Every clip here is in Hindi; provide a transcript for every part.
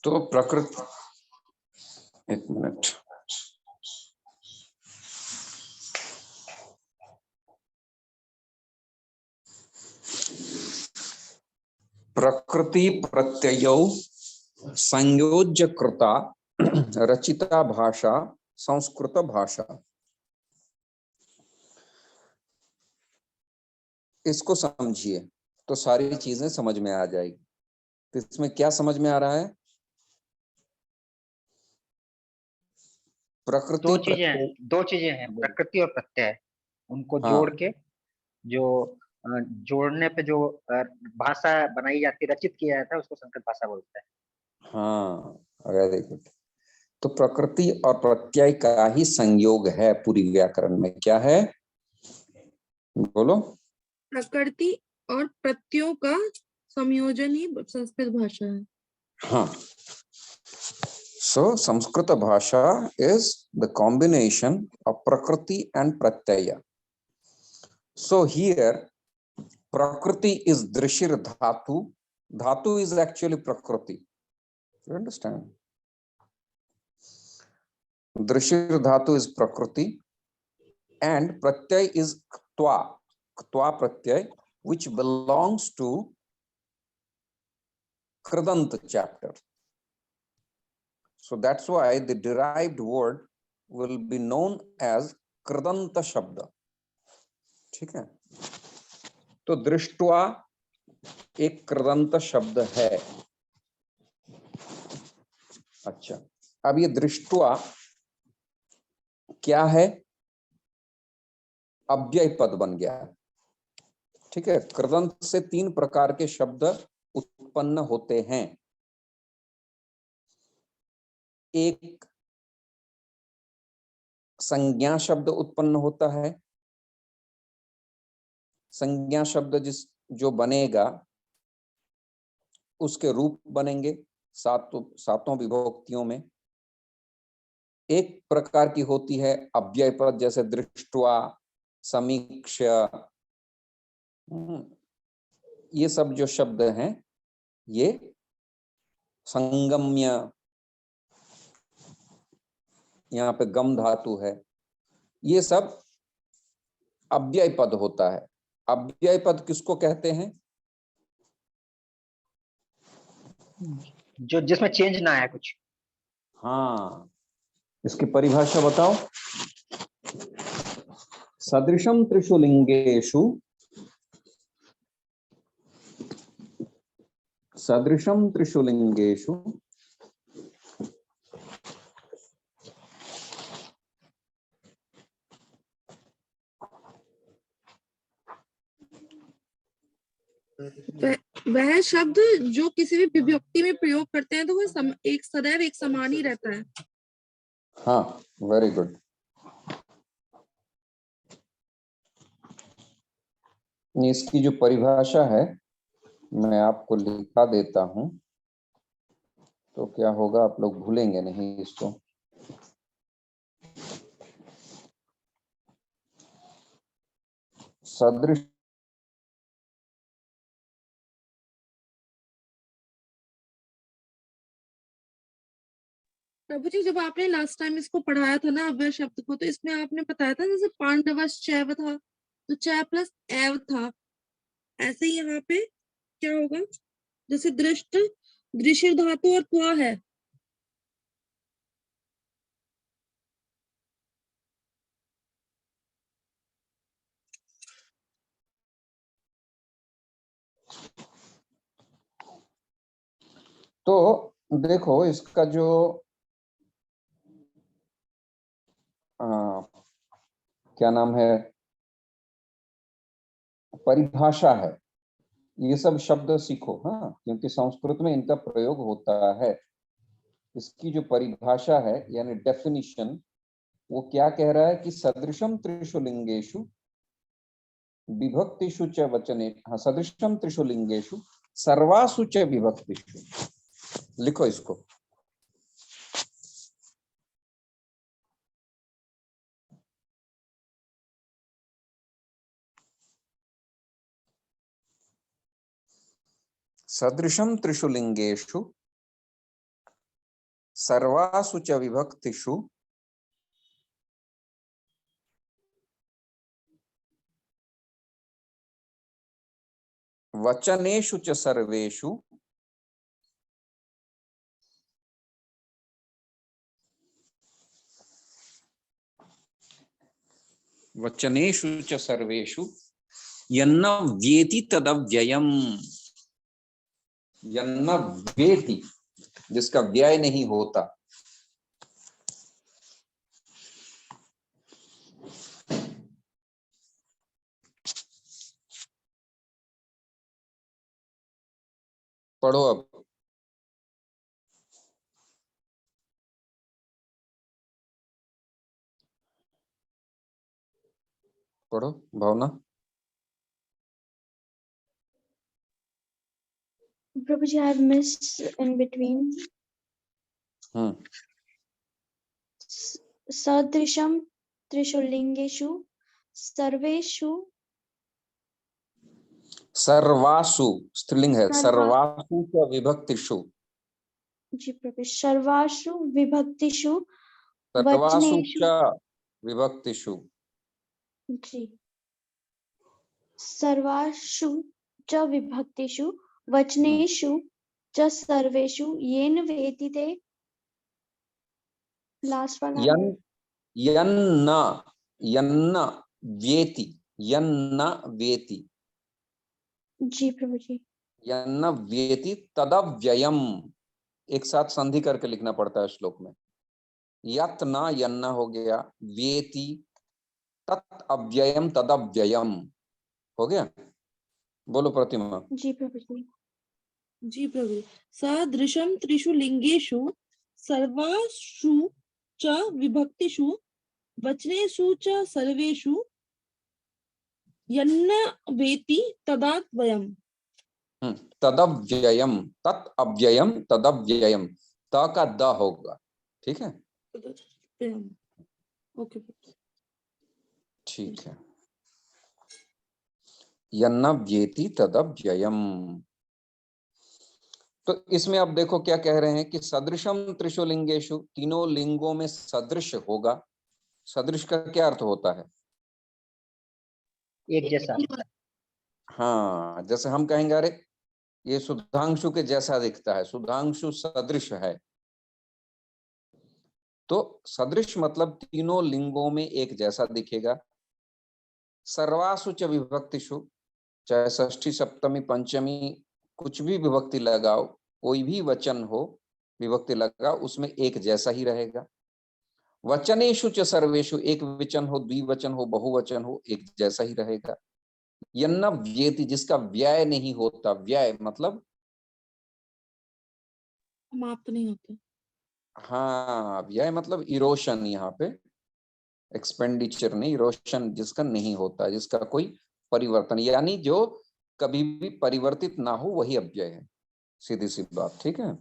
तो प्रकृति, एक मिनट, प्रकृति प्रत्ययौ संयोज्य कृता रचिता भाषा संस्कृत भाषा। इसको समझिए तो सारी चीजें समझ में आ जाएगी। तो इसमें क्या समझ में आ रहा है? प्रकृति दो चीजें हैं, प्रकृति और प्रत्यय। उनको जोड़ हाँ के जो जोड़ने पे जो भाषा बनाई जाती है, रचित किया जाता है, उसको संस्कृत भाषा बोलते हैं। हाँ, वेरी गुड। तो प्रकृति और प्रत्यय का ही संयोग है पूरी व्याकरण में। क्या है बोलो? प्रकृति और प्रत्ययों का संयोजन ही संस्कृत भाषा है। हाँ, so Samskrita Bhasha is the combination of Prakriti and Pratyaya. So here Prakriti is Drishir Dhatu. Dhatu is actually Prakriti. You understand? Drishir Dhatu is Prakriti and Pratyay is Ktwa. Ktwa Pratyay, which belongs to Kridant chapter. So that's why the derived word will be known as Kridanta Shabda. ठीक है? तो दृष्टवा एक कृदंत शब्द है। अच्छा, अब ये दृष्टवा क्या है? अव्यय पद बन गया। ठीक है, कृदंत से तीन प्रकार के शब्द उत्पन्न होते हैं। एक संज्ञा शब्द उत्पन्न होता है। संज्ञा शब्द जो बनेगा उसके रूप बनेंगे सातों विभक्तियों में। एक प्रकार की होती है अव्यय पद, जैसे दृष्टवा, समीक्ष, ये सब जो शब्द हैं ये संगम्य, यहाँ पे गम धातु है, ये सब अव्यय पद होता है। अव्यय पद किसको कहते हैं? जो जिसमें चेंज ना आया कुछ। हाँ, इसकी परिभाषा बताओ। सदृशम त्रिषु लिंगेषु, सदृशम त्रिषु लिंगेषु वह शब्द जो किसी भी विभक्ति में प्रयोग करते हैं तो वह एक सदैव एक समान ही रहता है। हाँ, वेरी गुड। इसकी जो परिभाषा है मैं आपको लिखा देता हूं, तो क्या होगा, आप लोग भूलेंगे नहीं इसको। सदृश प्रभु जी, जब आपने लास्ट टाइम इसको पढ़ाया था ना अव्यय शब्द को, तो इसमें आपने बताया था जैसे पांडवश्चैव था तो च प्लस एव था, ऐसे ही यहाँ पे क्या होगा? जैसे दृष्ट दृश्य धातु और त्वा है। तो देखो इसका जो क्या नाम है, परिभाषा है, ये सब शब्द सीखो। हाँ, क्योंकि संस्कृत में इनका प्रयोग होता है। इसकी जो परिभाषा है यानी डेफिनिशन, वो क्या कह रहा है कि सदृशम त्रिषु लिंगेषु विभक्तिषु च वचने, हाँ, सदृशम त्रिषु लिंगेषु सर्वासु च विभक्तिषु। लिखो इसको। सदृशम त्रिषु लिंगेषु सर्वासु च विभक्तिषु वचनेषु च सर्वेषु वचनेषु च सर्वेषु यन्न व्येति तदव्ययम्, यन्न व्येति जिसका व्यय नहीं होता, पढ़ो अब, पढ़ो भावना। Prabhuji, I have missed in between. Sadrisham trishu lingeshu sarveshu सर्वासु स्त्रीलिंग है, सर्वा- सर्वासु च विभक्तिषु, जी प्रभु सर्वासु विभक्तिषु सर्वासु वचनेषु च विभक्तिषु, जी सर्वासु च विभक्तिषु वचनेषु च सर्वेषु येन वेतिते लास्ट वाला यन यन्न यन्न व्येति, यन्न व्येति, जी प्रभु जी यन्न व्येति तदव्ययम्, एक साथ संधि करके लिखना पड़ता है श्लोक में। यत न यन्न हो गया, व्येति तत् अव्ययम तदव्ययम हो गया। बोलो प्रतिमा। जी प्रभु जी जी प्रभु। सदृशम त्रिषु लिंगेषु सर्वासु च विभक्तिषु वचनेषु च सर्वेषु यन्न वेति तदात्वयम्। तदव्ययम, तत् अव्ययम तदव्ययम, त का द होगा, ठीक है, ओके ठीक है। यन्न व्येति तदव्ययम। तो इसमें अब देखो क्या कह रहे हैं कि सदृशम त्रिषु लिंगेषु, तीनों लिंगों में सदृश होगा। सदृश का क्या अर्थ होता है? एक जैसा। हाँ, जैसे हम कहेंगे अरे ये सुधांशु के जैसा दिखता है, सुधांशु सदृश है। तो सदृश मतलब तीनों लिंगों में एक जैसा दिखेगा। सर्वासु च विभक्तिषु, चाहे षष्ठी सप्तमी पंचमी कुछ भी विभक्ति लगाओ, कोई भी वचन हो विभक्ति लगाओ, उसमें एक जैसा ही रहेगा। वचनेषु च सर्वेषु, एक वचन हो द्विवचन हो बहुवचन हो एक जैसा ही रहेगा। यन्न व्येति, जिसका व्यय नहीं होता, व्यय मतलब समाप्त नहीं होते। हाँ, व्यय मतलब इरोशन, यहाँ पे एक्सपेंडिचर नहीं, इरोशन जिसका नहीं होता, जिसका कोई परिवर्तन, यानी जो कभी भी परिवर्तित ना हो वही अव्यय है, सीधी सी बात, ठीक है।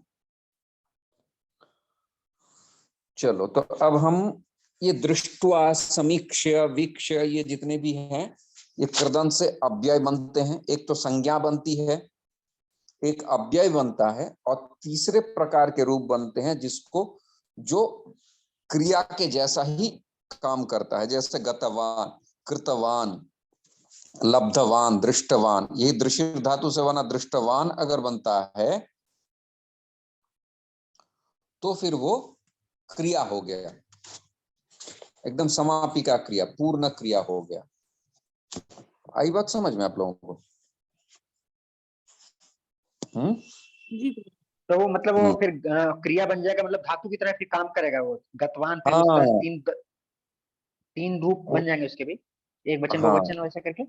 चलो, तो अब हम ये दृष्टवा समीक्ष्य वीक्ष ये जितने भी हैं ये कृदंत से अव्यय बनते हैं। एक तो संज्ञा बनती है, एक अव्यय बनता है, और तीसरे प्रकार के रूप बनते हैं जिसको जो क्रिया के जैसा ही काम करता है, जैसे गतवान, कृतवान, लब्धवान, दृष्टवान। यही दृश्य धातु से बना दृष्टवान अगर बनता है तो फिर वो क्रिया हो गया, एकदम समापिका क्रिया, पूर्ण क्रिया हो गया। आई बात समझ में आप लोगों को? जी तो वो मतलब वो फिर क्रिया बन जाएगा, मतलब धातु की तरह फिर काम करेगा वो गतवान। फिर हाँ, उसका तीन रूप बन जाएंगे उसके भी, एक वचन हाँ, बहुवचन वैसा करके।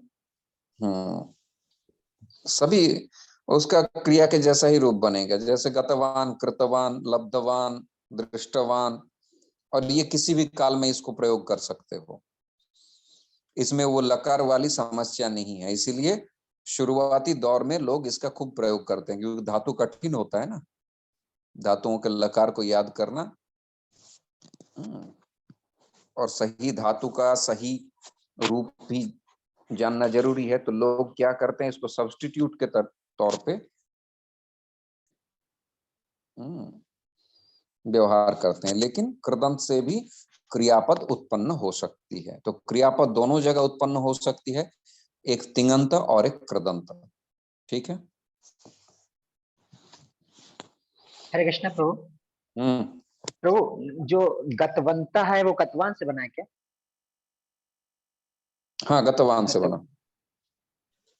सभी उसका क्रिया के जैसा ही रूप बनेगा, जैसे गतवान, कृतवान, लब्धवान, दृष्टवान। और ये किसी भी काल में इसको प्रयोग कर सकते हो, इसमें वो लकार वाली समस्या नहीं है। इसीलिए शुरुआती दौर में लोग इसका खूब प्रयोग करते हैं, क्योंकि धातु कठिन होता है ना, धातुओं के लकार को याद करना, और सही धातु का सही रूप भी जानना जरूरी है। तो लोग क्या करते हैं, इसको सब्स्टिट्यूट के तौर पे व्यवहार करते हैं, लेकिन कृदंत से भी क्रियापद उत्पन्न हो सकती है। तो क्रियापद दोनों जगह उत्पन्न हो सकती है, एक तिङंत और एक कृदंत। ठीक है। हरे कृष्ण प्रभु। प्रभु जो गतवंता है वो गतवान से बना है क्या? हाँ, गतवान से बना।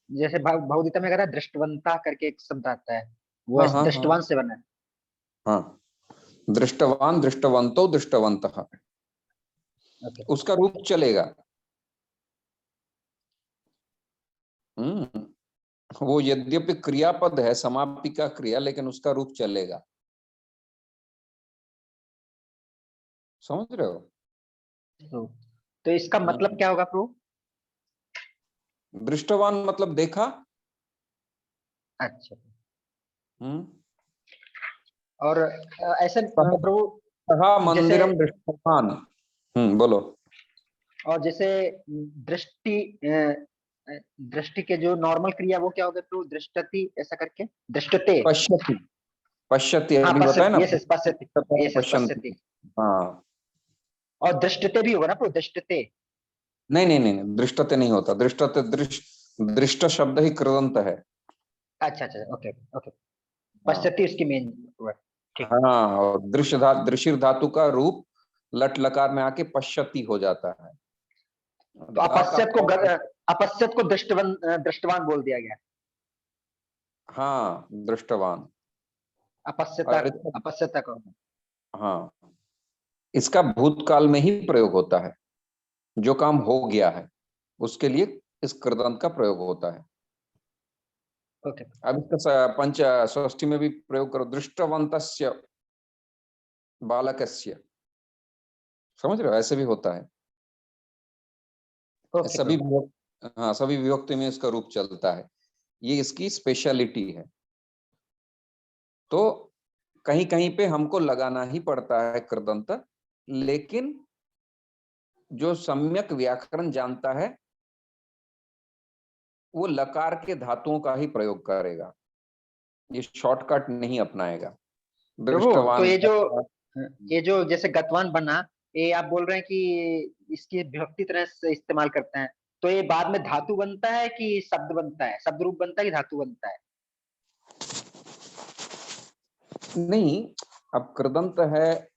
जैसे भगवद्गीता में कहता है दृष्टवंता करके एक शब्द आता है, वो हाँ हाँ दृष्टवान से बना है। हाँ, दृष्टवान, दृष्टवंतो, दृष्टवंतः, ओके। उसका रूप चलेगा। वो यद्यपि क्रियापद है, समापी का क्रिया, लेकिन उसका रूप चलेगा। समझ रहे हो? तो इसका मतलब क्या होगा प्रभु? दृष्टवान मतलब देखा। अच्छा। हम्म। और ऐसे प्रभु कहा जैसे, मंदिरम दृष्टवान। बोलो। और जैसे दृष्टि दृष्टि के जो नॉर्मल क्रिया वो क्या हो गए प्रभु? दृष्टति ऐसा करके, दृष्टते। पश्यति, पश्यति हाँ अभी बताया ना। यस पश्यति, यस पश्यन्ति। पश्यति। हाँ, और दृष्टते भी होगा ना प्रभु? दृष्टते। नहीं नहीं नहीं, दृष्टते नहीं होता। दृष्टते दृष्ट शब्द ही कृदंत है। अच्छा अच्छा, ओके ओके। हाँ पश्यति उसकी मेन वर्ड। ठीक। हाँ, और दृशिर धातु का रूप लट लकार में आके पश्यति हो जाता है। तो अपश्यत को दृष्टवान बोल दिया गया। हाँ, दृष्टवान। अपश्यता और को, अपश्यता को। हाँ, इसका भूतकाल में ही प्रयोग होता है। जो काम हो गया है उसके लिए इस कृदंत का प्रयोग होता है। ओके। अब इसका पंच षष्ठी में भी प्रयोग करो, दृष्टवंतस्य बालकस्य। समझ रहे हो? ऐसे भी होता है। ओके सभी प्रभु। हाँ, सभी विभक्ति में इसका रूप चलता है। ये इसकी स्पेशलिटी है। तो कहीं कहीं पे हमको लगाना ही पड़ता है कृदंत, लेकिन जो सम्यक व्याकरण जानता है वो लकार के धातुओं का ही प्रयोग करेगा, ये शॉर्टकट नहीं अपनाएगा। प्रभु तो दृष्टवान, ये जो जैसे गतवान बना, ये आप बोल रहे हैं कि इसकी विभक्ति तरह से इस्तेमाल करते हैं, तो ये बाद में धातु बनता है कि शब्द बनता है, शब्द रूप बनता है कि धातु बनता है? नहीं, अब कृदंत है,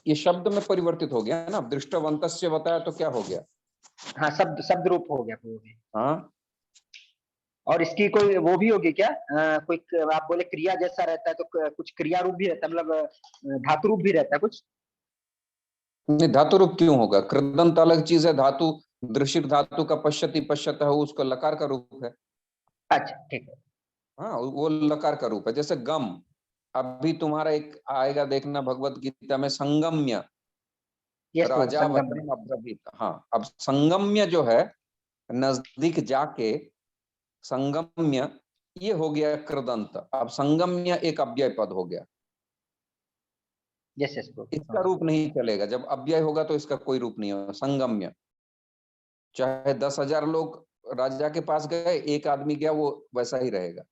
ये शब्द में परिवर्तित हो गया ना। दृष्टवंतस्य बताया तो क्या हो गया? हाँ, शब्द शब्द रूप हो गया प्रभु। हाँ, और इसकी कोई वो भी होगी क्या? कोई आप बोले क्रिया जैसा रहता है, तो कुछ क्रिया रूप भी रहता है, मतलब धातु रूप भी रहता है कुछ? नहीं, धातु रूप क्यों होगा? कृदंत अलग चीज है, धातु दृशिर धातु का पश्यति पश्यत है, उसका लकार का रूप है। अच्छा ठीक है। हाँ, वो लकार का रूप है। जैसे गम, अभी तुम्हारा एक आएगा देखना भगवत गीता में, संगम्य यस प्रभु, राजा संगम में। वचनम अब्रवीत। हाँ, अब संगम्य जो है, नजदीक जाके संगम्य, ये हो गया कृदंत। अब संगम्य एक अव्यय पद हो गया। यस यस इसका प्रभु। रूप नहीं चलेगा। जब अव्यय होगा तो इसका कोई रूप नहीं होगा। संगम्य, चाहे 10,000 लोग राजा के पास गए, एक आदमी गया, वो वैसा ही रहेगा।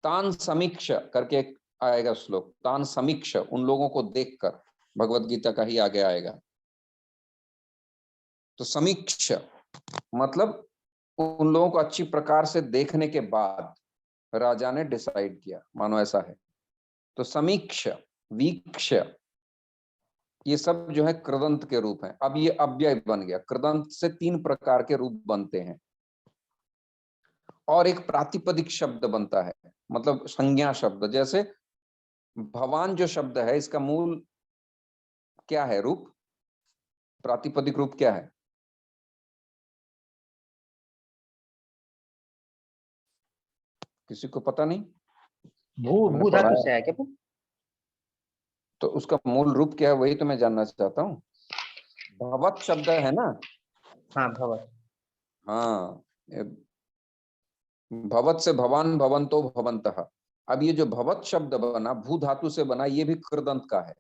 तान समीक्ष करके एक आएगा श्लोक, तान समीक्ष, उन लोगों को देखकर, भगवत गीता का ही आगे आएगा। तो समीक्ष मतलब उन लोगों को अच्छी प्रकार से देखने के बाद राजा ने डिसाइड किया, मानो ऐसा है। तो समीक्ष, वीक्ष, ये सब जो है कृदंत के रूप हैं। अब ये अव्यय बन गया। कृदंत से 3 प्रकार के रूप बनते हैं, और एक प्रातिपदिक शब्द बनता है, मतलब संज्ञा शब्द। जैसे भवान जो शब्द है, इसका मूल क्या है? रूप, प्रातिपदिक रूप क्या है? किसी को पता नहीं? भू हमने भू पढ़ा धातु है। से है क्या? तो उसका मूल रूप क्या है, वही तो मैं जानना चाहता हूँ। भवत शब्द है ना। हाँ भवत। हाँ, भवत से भवान, भवंतो, भवंतः। अब ये जो भवत शब्द बना, भू धातु से बना, ये भी कृदंत का है।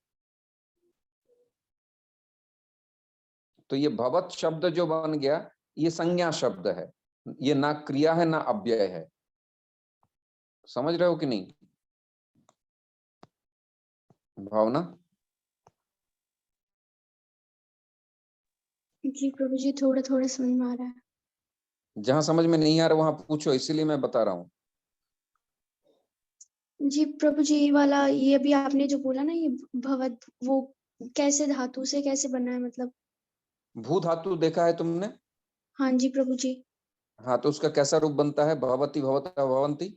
तो ये भवत शब्द जो बन गया, ये संज्ञा शब्द है। ये ना क्रिया है ना अव्यय है। समझ रहे हो कि नहीं? भावना? जी प्रभु जी, थोड़ा थोड़ा समझ में आ रहा है। जहां समझ में नहीं आ रहा वहां पूछो, इसीलिए मैं बता रहा हूँ। जी प्रभु जी, ये वाला, ये अभी आपने जो बोला ना, ये भवत, वो कैसे धातु से कैसे बना है मतलब? भू धातु देखा है तुमने? हाँ जी प्रभु जी। हाँ, तो उसका कैसा रूप बनता है? भवती, भवता, भवंती।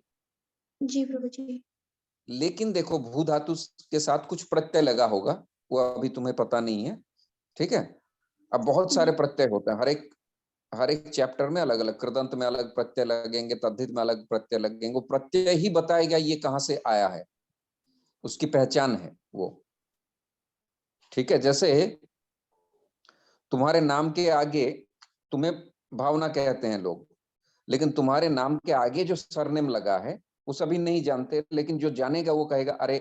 जी प्रभु जी। लेकिन देखो, भू धातु के साथ कुछ प्रत्यय लगा होगा, वो अभी तुम्हें पता नहीं है, ठीक है। अब बहुत सारे प्रत्यय होते हैं, हर एक चैप्टर में अलग अलग, कृदंत में अलग प्रत्यय लगेंगे, तद्धित में अलग प्रत्यय लगेंगे। वो प्रत्यय ही बताएगा ये कहां से आया है, उसकी पहचान है वो, ठीक है। जैसे तुम्हारे नाम के आगे, तुम्हें भावना कहते हैं लोग, लेकिन तुम्हारे नाम के आगे जो सरनेम लगा है वो सभी नहीं जानते, लेकिन जो जानेगा वो कहेगा अरे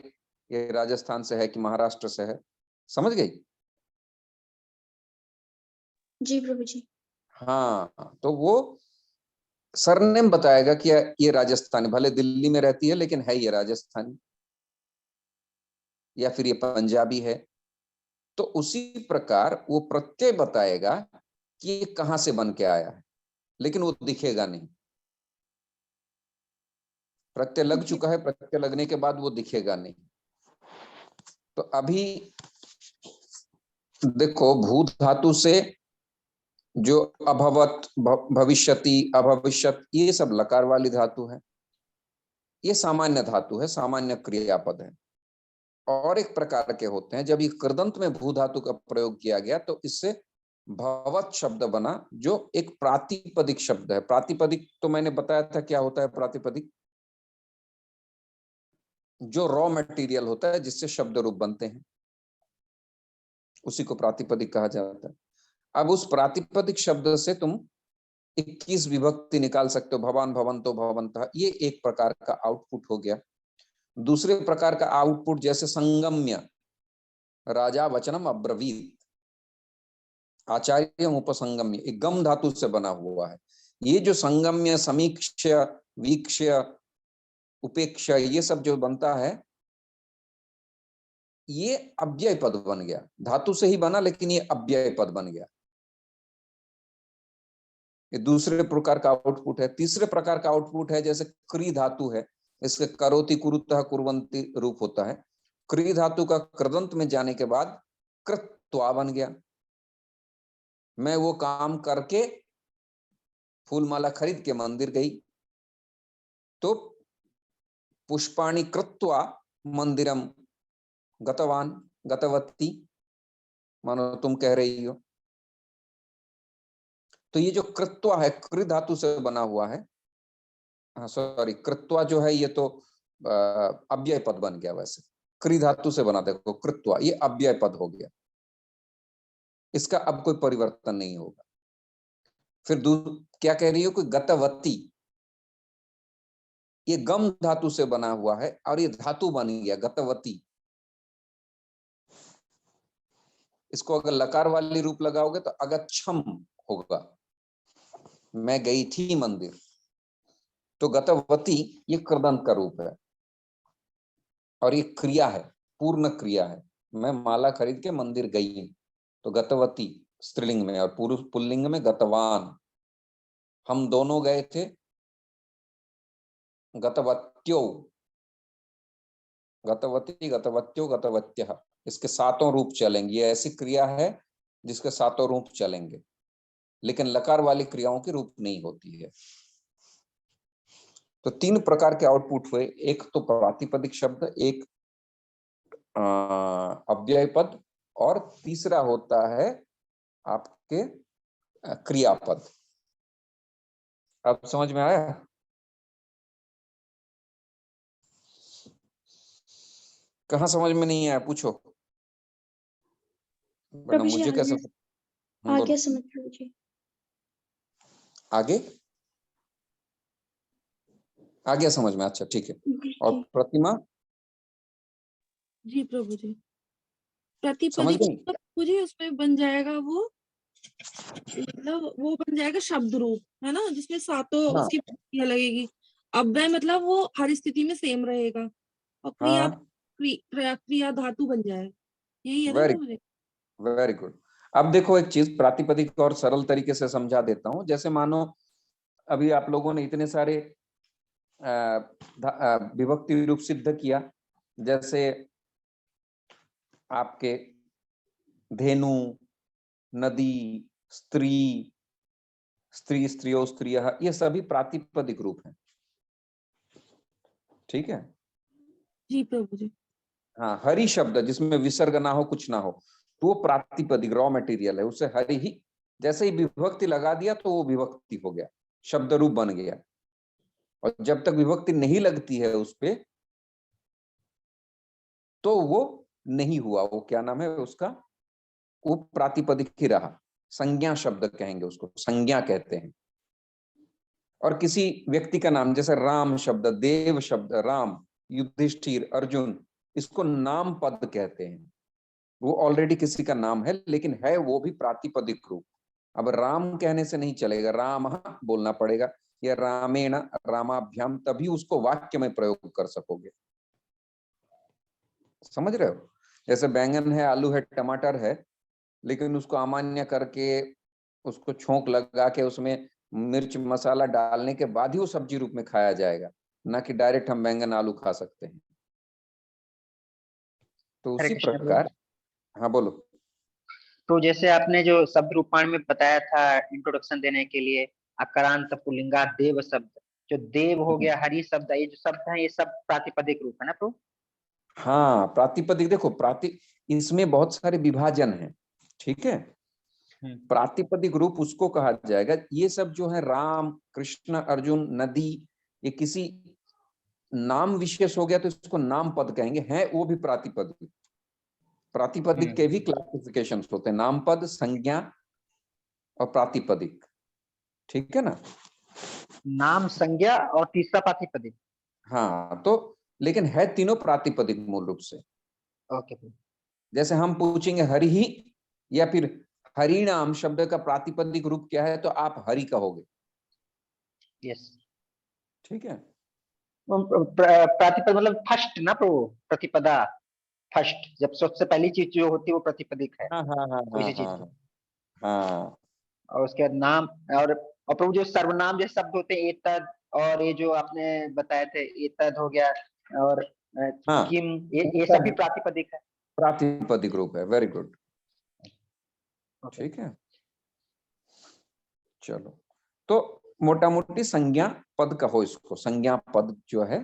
ये राजस्थान से है कि महाराष्ट्र से है। समझ गई? जी प्रभु जी। हाँ, तो वो सरनेम बताएगा कि ये राजस्थानी, भले दिल्ली में रहती है लेकिन है ये राजस्थानी, या फिर ये पंजाबी है। तो उसी प्रकार वो प्रत्यय बताएगा कि ये कहां से बन के आया है, लेकिन वो दिखेगा नहीं। प्रत्यय लग जी। चुका है, प्रत्यय लगने के बाद वो दिखेगा नहीं। तो अभी देखो, भू धातु से जो अभवत, भविष्यति, अभविष्यत, ये सब लकार वाली धातु है। ये सामान्य धातु है, सामान्य क्रियापद है। और एक प्रकार के होते हैं, जब ये कृदंत में भू धातु का प्रयोग किया गया तो इससे भवत शब्द बना, जो एक प्रातिपदिक शब्द है। प्रातिपदिक तो मैंने बताया था क्या होता है। प्रातिपदिक जो रॉ मटेरियल होता है जिससे शब्द रूप बनते हैं, उसी को प्रातिपदिक कहा जाता है। अब उस प्रातिपदिक शब्द से तुम 21 विभक्ति निकाल सकते हो, भवान, भवंतो, भवंतः। ये एक प्रकार का आउटपुट हो गया। दूसरे प्रकार का आउटपुट जैसे संगम्य, राजा वचनम अब्रवीत, आचार्य उपसंगम्य, एक गम धातु से बना हुआ है। ये जो संगम्य, समीक्ष, वीक्ष, उपेक्ष, ये सब जो बनता है, ये अव्यय पद बन गया। धातु से ही बना लेकिन ये अव्यय पद बन गया। ये दूसरे प्रकार का आउटपुट है। तीसरे प्रकार का आउटपुट है जैसे क्री धातु है, इसके करोति, कुरुतः, कुर्वन्ति रूप होता है। क्री धातु का कृदंत में जाने के बाद कृत्वा बन गया। मैं वो काम करके फूलमाला खरीद के मंदिर गई, तो पुष्पाणि कृत्वा मंदिरम गतवान, गतवती, मानो तुम कह रही हो। तो ये जो कृत्वा है, कृ धातु से बना हुआ है। हाँ सॉरी, कृत्वा जो है ये तो अव्यय पद बन गया। वैसे क्री धातु से बना, देखो कृत्वा, ये अव्यय पद हो गया। इसका अब कोई परिवर्तन नहीं होगा। फिर क्या कह रही हो कि गतवती, ये गम धातु से बना हुआ है और ये धातु बन गया गतवती। इसको अगर लकार वाली रूप लगाओगे तो अगच्छम होगा, मैं गई थी मंदिर। तो गतवती ये कृदंत का रूप है और ये क्रिया है, पूर्ण क्रिया है। मैं माला खरीद के मंदिर गई, तो गतवती स्त्रीलिंग में, और पुरुष पुल्लिंग में गतवान। हम दोनों गए थे, गतवत्यो, गतवती, गतवत्यो, गतवत्यः। इसके सातों रूप चलेंगे। ये ऐसी क्रिया है जिसके सातों रूप चलेंगे, लेकिन लकार वाली क्रियाओं की रूप नहीं होती है। तो तीन प्रकार के आउटपुट हुए, एक तो प्रातिपदिक शब्द, एक अव्यय पद, और तीसरा होता है आपके क्रियापद। अब समझ में आया? कहाँ समझ में नहीं आया पूछो, वरना प्रभु जी मुझे कैसे। आगे बोलो। समझ प्रभु जी। आगे आ गया समझ में? अच्छा ठीक है। जी और जी। प्रतिमा जी प्रभु जी। समझ प्रतिपदिक गई? शब्द प्रभु जी, उसमें बन जाएगा वो, मतलब वो बन जाएगा शब्द रूप, है ना, जिसमें सातों हाँ उसकी प्रतिक्रिया लगेगी। अव्यय मतलब वो हर स्थिति में सेम रहेगा, और क्रिया हाँ क्रिया धातु बन जाए, यही है ना very Prabhu ji? Very good. अब देखो एक चीज प्रातिपदिक और सरल तरीके से समझा देता हूं। जैसे मानो अभी आप लोगों ने इतने सारे विभक्ति रूप सिद्ध किया, जैसे आपके धेनु, नदी, स्त्री, स्त्री, स्त्रियो, स्त्रियः, ये सभी प्रातिपदिक रूप हैं। ठीक है। जी प्रभु जी। हाँ, हरि शब्द जिसमें विसर्ग ना हो, कुछ ना हो, तो वो प्रातिपदिक रॉ मटेरियल है, उसे हरि ही जैसे ही विभक्ति लगा दिया तो वो विभक्ति हो गया, शब्द रूप बन गया। और जब तक विभक्ति नहीं लगती है उस पे तो वो नहीं हुआ, वो क्या नाम है उसका, वो प्रातिपदिक ही रहा। संज्ञा शब्द कहेंगे उसको, संज्ञा कहते हैं। और किसी व्यक्ति का नाम, जैसे राम शब्द, देव शब्द, राम, युधिष्ठिर, अर्जुन, इसको नाम पद कहते हैं। वो ऑलरेडी किसी का नाम है, लेकिन है वो भी प्रातिपदिक रूप। अब राम कहने से नहीं चलेगा, राम बोलना पड़ेगा, या रामेण, रामाभ्याम, तभी उसको वाक्य में प्रयोग कर सकोगे। समझ रहे हो? जैसे बैंगन है, आलू है, टमाटर है, लेकिन उसको अमान्य करके, उसको छोंक लगा के, उसमें मिर्च मसाला डालने के बाद ही वो सब्जी रूप में खाया जाएगा, ना कि डायरेक्ट हम बैंगन आलू खा सकते हैं। तो हरे उसी कृष्ण प्रभु। प्रकार, हाँ बोलो। तो जैसे आपने जो शब्द रूपाण में बताया था इंट्रोडक्शन देने के लिए, अकारांत पुल्लिंगा देव शब्द, जो देव हो गया, हरि शब्द, ये जो शब्द है ये सब प्रातिपदिक रूप है ना प्रभु? हाँ, प्रातिपदिक, देखो इसमें बहुत सारे विभाजन हैं। ठीक है। प्रातिपदिक रूप उसको कहा जाएगा, ये सब जो है राम, कृष्ण, अर्जुन, नदी, ये किसी नाम विशेष हो गया तो इसको नाम पद कहेंगे, हैं वो भी प्रातिपदिक। प्रातिपदिक के भी क्लासिफिकेशन होते हैं, नाम पद, संज्ञा और प्रातिपदिक। ठीक है ना? नाम, संज्ञा और तीसरा प्रातिपदिक। हाँ, तो लेकिन है तीनों प्रातिपदिक मूल रूप से। ओके प्रभु। जैसे हम पूछेंगे हरि ही या फिर हरिनाम शब्द का प्रातिपदिक रूप क्या है, तो आप हरि कहोगे। यस। ठीक है। प्रातिपद मतलब फर्स्ट ना प्रभु, प्रतिपदा, फर्स्ट, जब सबसे पहली चीज जो होती है वो प्रतिपदिक है हाँ हाँ हाँ किसी हाँ चीज हाँ की। हाँ। और उसके बाद नाम, और प्रभु जो सर्वनाम जैसे शब्द होते हैं, एतद, और ये जो आपने बताए थे, एतद हो गया, और हाँ, किम, ये सब भी प्रातिपदिक है। प्रातिपदिक रूप है। Very good. ओके। ठीक है। चलो, तो मोटा मोटी संज्ञा पद कहो इसको, संज्ञा पद जो है,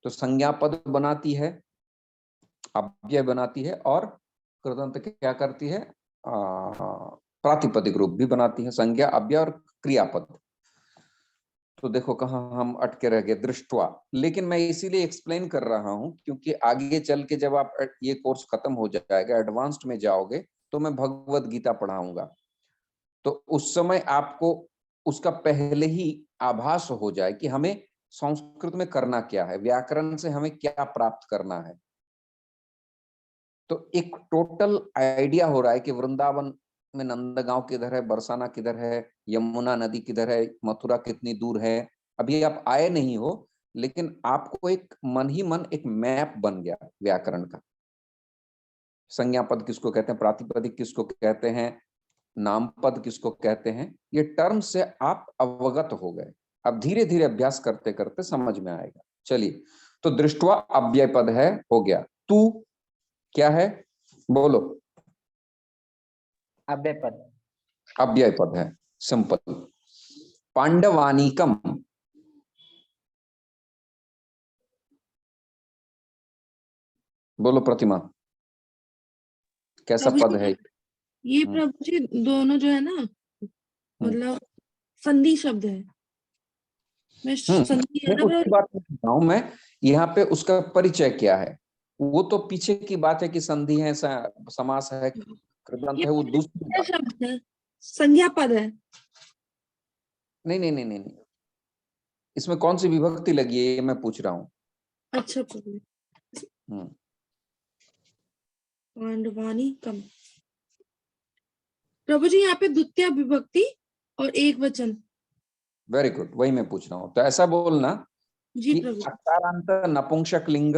तो संज्ञा पद बनाती है, अव्यय बनाती है, और कृदंत क्या करती है, प्रातिपदिक रूप भी बनाती है, संज्ञा, अव्यय और क्रियापद। तो देखो कहाँ हम अटके रह गए, दृष्टवा। लेकिन मैं इसीलिए एक्सप्लेन कर रहा हूं क्योंकि आगे चल के जब आप ये कोर्स खत्म हो जाएगा, एडवांस्ड में जाओगे, तो मैं भगवत गीता पढ़ाऊंगा, तो उस समय आपको उसका पहले ही आभास हो जाए कि हमें संस्कृत में करना क्या है, व्याकरण से हमें क्या प्राप्त करना है। तो एक टोटल आइडिया हो रहा है कि वृंदावन में नंदगांव किधर है, बरसाना किधर है, यमुना नदी किधर है, मथुरा कितनी दूर है। अभी आप आए नहीं हो, लेकिन आपको एक मन ही मन एक मैप बन गया व्याकरण का। संज्ञा पद किसको कहते हैं, प्रातिपदिक किसको कहते हैं, नाम पद किसको कहते हैं, ये टर्म से आप अवगत हो गए। अब धीरे धीरे अभ्यास करते करते समझ में आएगा। चलिए, तो दृष्टवा अव्यय पद है, हो गया। तू क्या है, बोलो। अव्यय पद। अव्यय पद है, सिंपल। पांडवानीकम, बोलो प्रतिमा, कैसा प्रभु पद जी, है? ये प्रभु जी दोनों जो है ना, मतलब संधि शब्द है। मैं संधि है ना उसकी बात नहीं कर रहा हूं मैं, यहाँ पे उसका परिचय क्या है, वो तो पीछे की बात है कि संधि है, समास है, कृदंत ये है, वो दूसरी क्या बात। शब्द है, संज्ञा पद है। नहीं नहीं नहीं नहीं नहीं, इसमें कौन सी विभक्ति लगी है ये मैं पूछ रहा हूँ। अच्छा प्रभु, पांडवानी कम। प्रभु जी यहाँ पे द्वितीय विभक्ति और एक वचन। वेरी गुड, वही मैं पूछ रहा हूँ। तो ऐसा बोलना जी कि प्रभु। अकारांत नपुंसक लिंग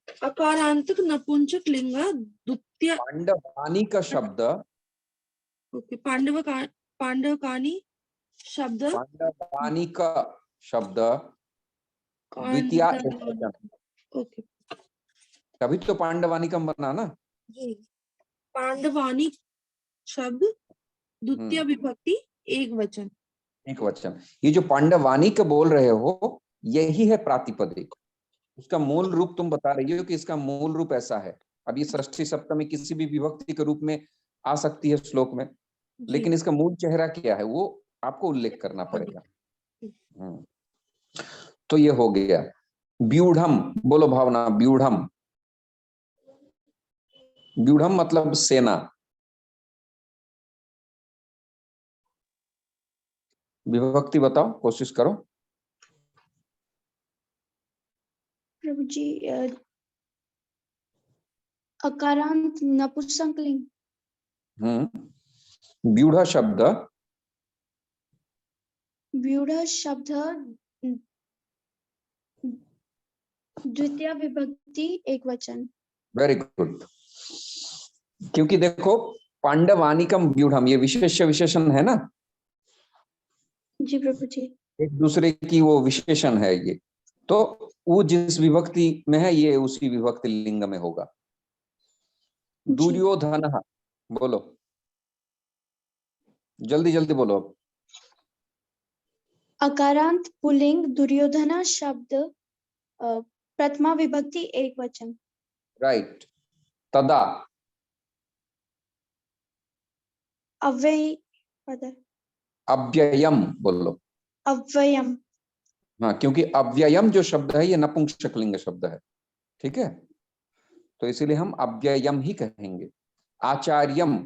अकारांतक नपुंसक लिंग द्वितीय। पांडवानी का शब्द, ओके, पांडवकानी शब्द, पांडवानी का शब्द द्वितीय एकवचन, ओके तभी तो पांडवानी का बना ना। जी, पांडवानी शब्द द्वितीय विभक्ति एक वचन। एक वचन। ये जो पांडवानी का बोल रहे हो यही है प्रातिपदिक। उसका मूल रूप तुम बता रही हो कि इसका मूल रूप ऐसा है। अब ये षष्ठी सप्तमी किसी भी विभक्ति के रूप में आ सकती है श्लोक में, लेकिन इसका मूल चेहरा क्या है वो आपको उल्लेख करना पड़ेगा। तो ये हो गया। व्यूढ़म बोलो भावना, व्यूढ़म। व्यूढ़म मतलब सेना। विभक्ति बताओ, कोशिश करो। प्रभु जी अकारांत नपुंसक लिंग। व्यूढ़ शब्द, व्यूढ़ शब्द द्वितीय विभक्ति एक वचन। Very good. क्योंकि देखो पांडवानिकम व्यूढ़म ये विशेष्य विशेषण है ना, जी प्रभु जी। एक दूसरे की वो विशेषण है ये, तो वो जिस विभक्ति में है ये उसी विभक्ति लिंग में होगा। दुर्योधन, बोलो जल्दी जल्दी बोलो। अकारांत पुल्लिंग दुर्योधन शब्द प्रथमा विभक्ति एक वचन। राइट। तदा, अव्यय पद, अव्ययम बोलो। अव्ययम। हाँ, क्योंकि अव्ययम जो शब्द है ये नपुंसक लिंग शब्द है, ठीक है, तो इसीलिए हम अव्ययम ही कहेंगे। आचार्यम,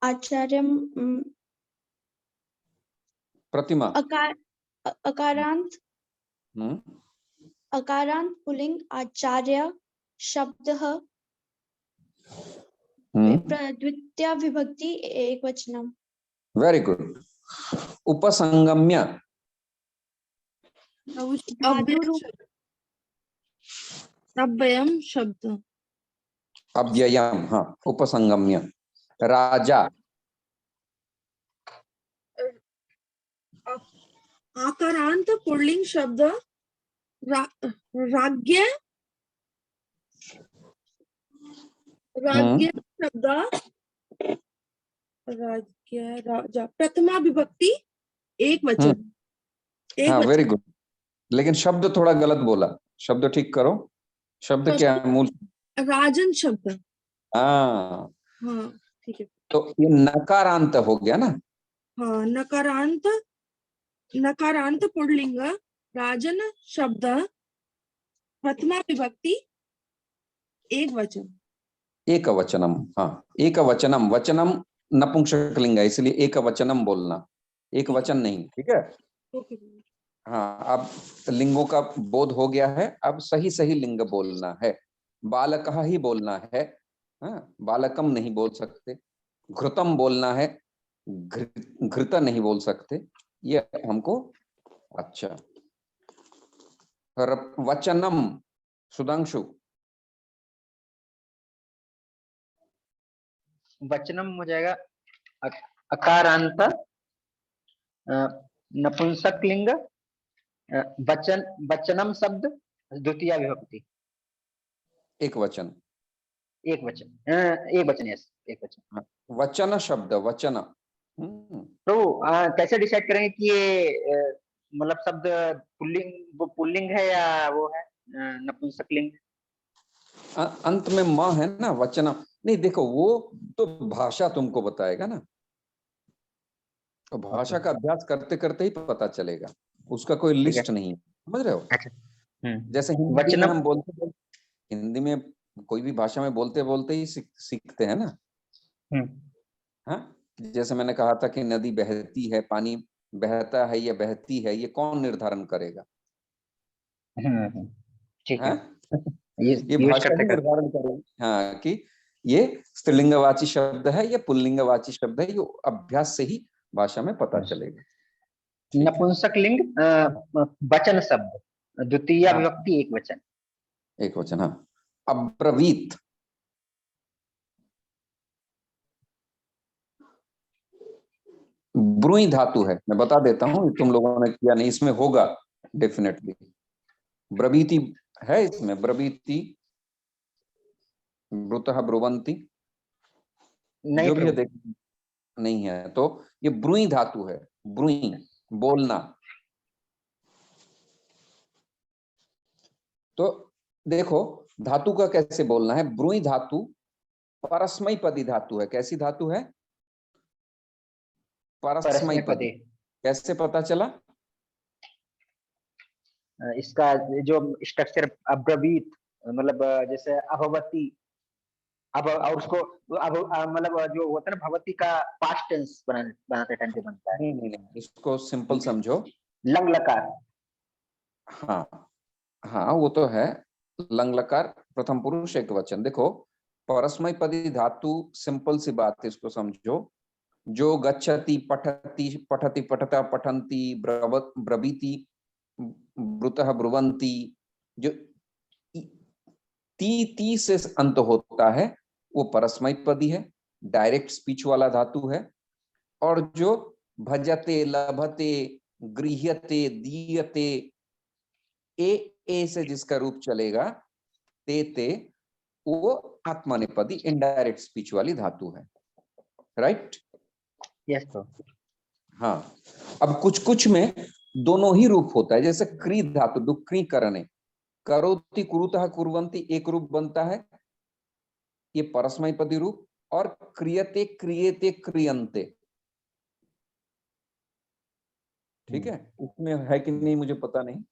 आचार्यम प्रतिमा। अकारांत अकारांत पुल्लिंग आचार्य शब्द द्वितीय विभक्ति एक वचनम। Very good. उपसंगम्य, अव्ययम शब्द, अव्ययम, हाँ उपसंगम्य। राजा, आकारांत पुल्लिंग शब्द राज्ञ, राज्ञ शब्द राज्ञ राजा प्रथमा विभक्ति एक वचन। हाँ वेरी गुड, लेकिन शब्द थोड़ा गलत बोला, शब्द ठीक करो। शब्द क्या है मूल? राजन शब्द। हाँ ठीक है। तो ये नकारांत हो गया ना। हाँ, नकारांत पुल्लिंग राजन शब्द प्रथमा विभक्ति एक वचन। एक वचनम, हाँ एक वचनम, वचनम नपुंसक लिंग है इसलिए एक वचनम बोलना, एक वचन नहीं, ठीक है। हाँ, अब लिंगों का बोध हो गया है, अब सही सही लिंग बोलना है। बालकः ही बोलना है, हाँ बालकम नहीं बोल सकते। घृतम बोलना है, घृत नहीं बोल सकते, ये हमको। अच्छा, वचनम, सुधांशु। वचनम हो जाएगा अकारांत नपुंसक लिंग वचन, वचनम शब्द द्वितीय विभक्ति एक वचन, एक वचन, एक वचन, यस एक वचन। वचन शब्द, वचन। तो कैसे डिसाइड करेंगे कि ये मतलब शब्द पुल्लिंग, वो पुल्लिंग है या वो है नपुंसक लिंग? अंत में म है ना, वचन। नहीं देखो, वो तो भाषा तुमको बताएगा ना, तो भाषा का अभ्यास करते करते ही पता चलेगा, उसका कोई लिस्ट नहीं, समझ रहे हो? जैसे हिंदी में हम बोलते, हिंदी में कोई भी भाषा में बोलते बोलते ही सीखते हैं ना। हाँ, जैसे मैंने कहा था कि नदी बहती है, पानी बहता है या बहती है, ये कौन निर्धारण करेगा? ठीक है, ये भाषा ही निर्धारण करेगी, हाँ, कि ये स्त्रीलिंगवाची शब्द है या पुल्लिंगवाची शब्द है, ये अभ्यास से ही भाषा में पता चलेगा। नपुंसक लिंग वचन शब्द द्वितीय हाँ। विभक्ति एक वचन। एक वचन, हाँ। अब्रवीत, ब्रूई धातु है, मैं बता देता हूं, तुम लोगों ने किया नहीं, इसमें होगा डेफिनेटली। ब्रवीति है इसमें, ब्रवीति, ब्रुतः ब्रुवंती, नहीं जो भी है प्रभु। देख, नहीं है तो ये ब्रूई धातु है, ब्रूई बोलना। तो देखो धातु का कैसे बोलना है, ब्रूई धातु परस्मई पदी धातु है। कैसी धातु है? परस्मई पदी। परस्मैपदी। कैसे पता चला? इसका जो स्ट्रक्चर अब्रवीत, मतलब जैसे अभवती, अब और उसको अब मतलब जो होता है ना भगवती का पास्ट टेंस बनाते टाइम पे बनता है। नहीं नहीं नहीं, इसको सिंपल समझो। लंग लकार। हाँ हाँ, वो तो है, लंग लकार प्रथम पुरुष एक वचन। देखो परस्मय पदी धातु, सिंपल सी बात है, इसको समझो। जो गच्छति, पठति, पठति पठता, पठन्ति, ब्रवीति, ब्रुतः ब्रुवन्ति, जो ती से अंत होता है वो परस्मय पदी है, डायरेक्ट स्पीच वाला धातु है। और जो भजते, लभते, गृह्यते, दीयते, ए से जिसका रूप चलेगा, ते, वो आत्मनेपदी इनडायरेक्ट स्पीच वाली धातु है। राइट? यस तो। हाँ, अब कुछ कुछ में दोनों ही रूप होता है, जैसे क्री धातु, डुक्री करने, करोति, कुरुतः, कुर्वन्ति एक रूप बनता है, ये परस्मय पदी रूप। और क्रियते, क्रियते, क्रियन्ते, ठीक है, इसमें है कि नहीं मुझे पता नहीं।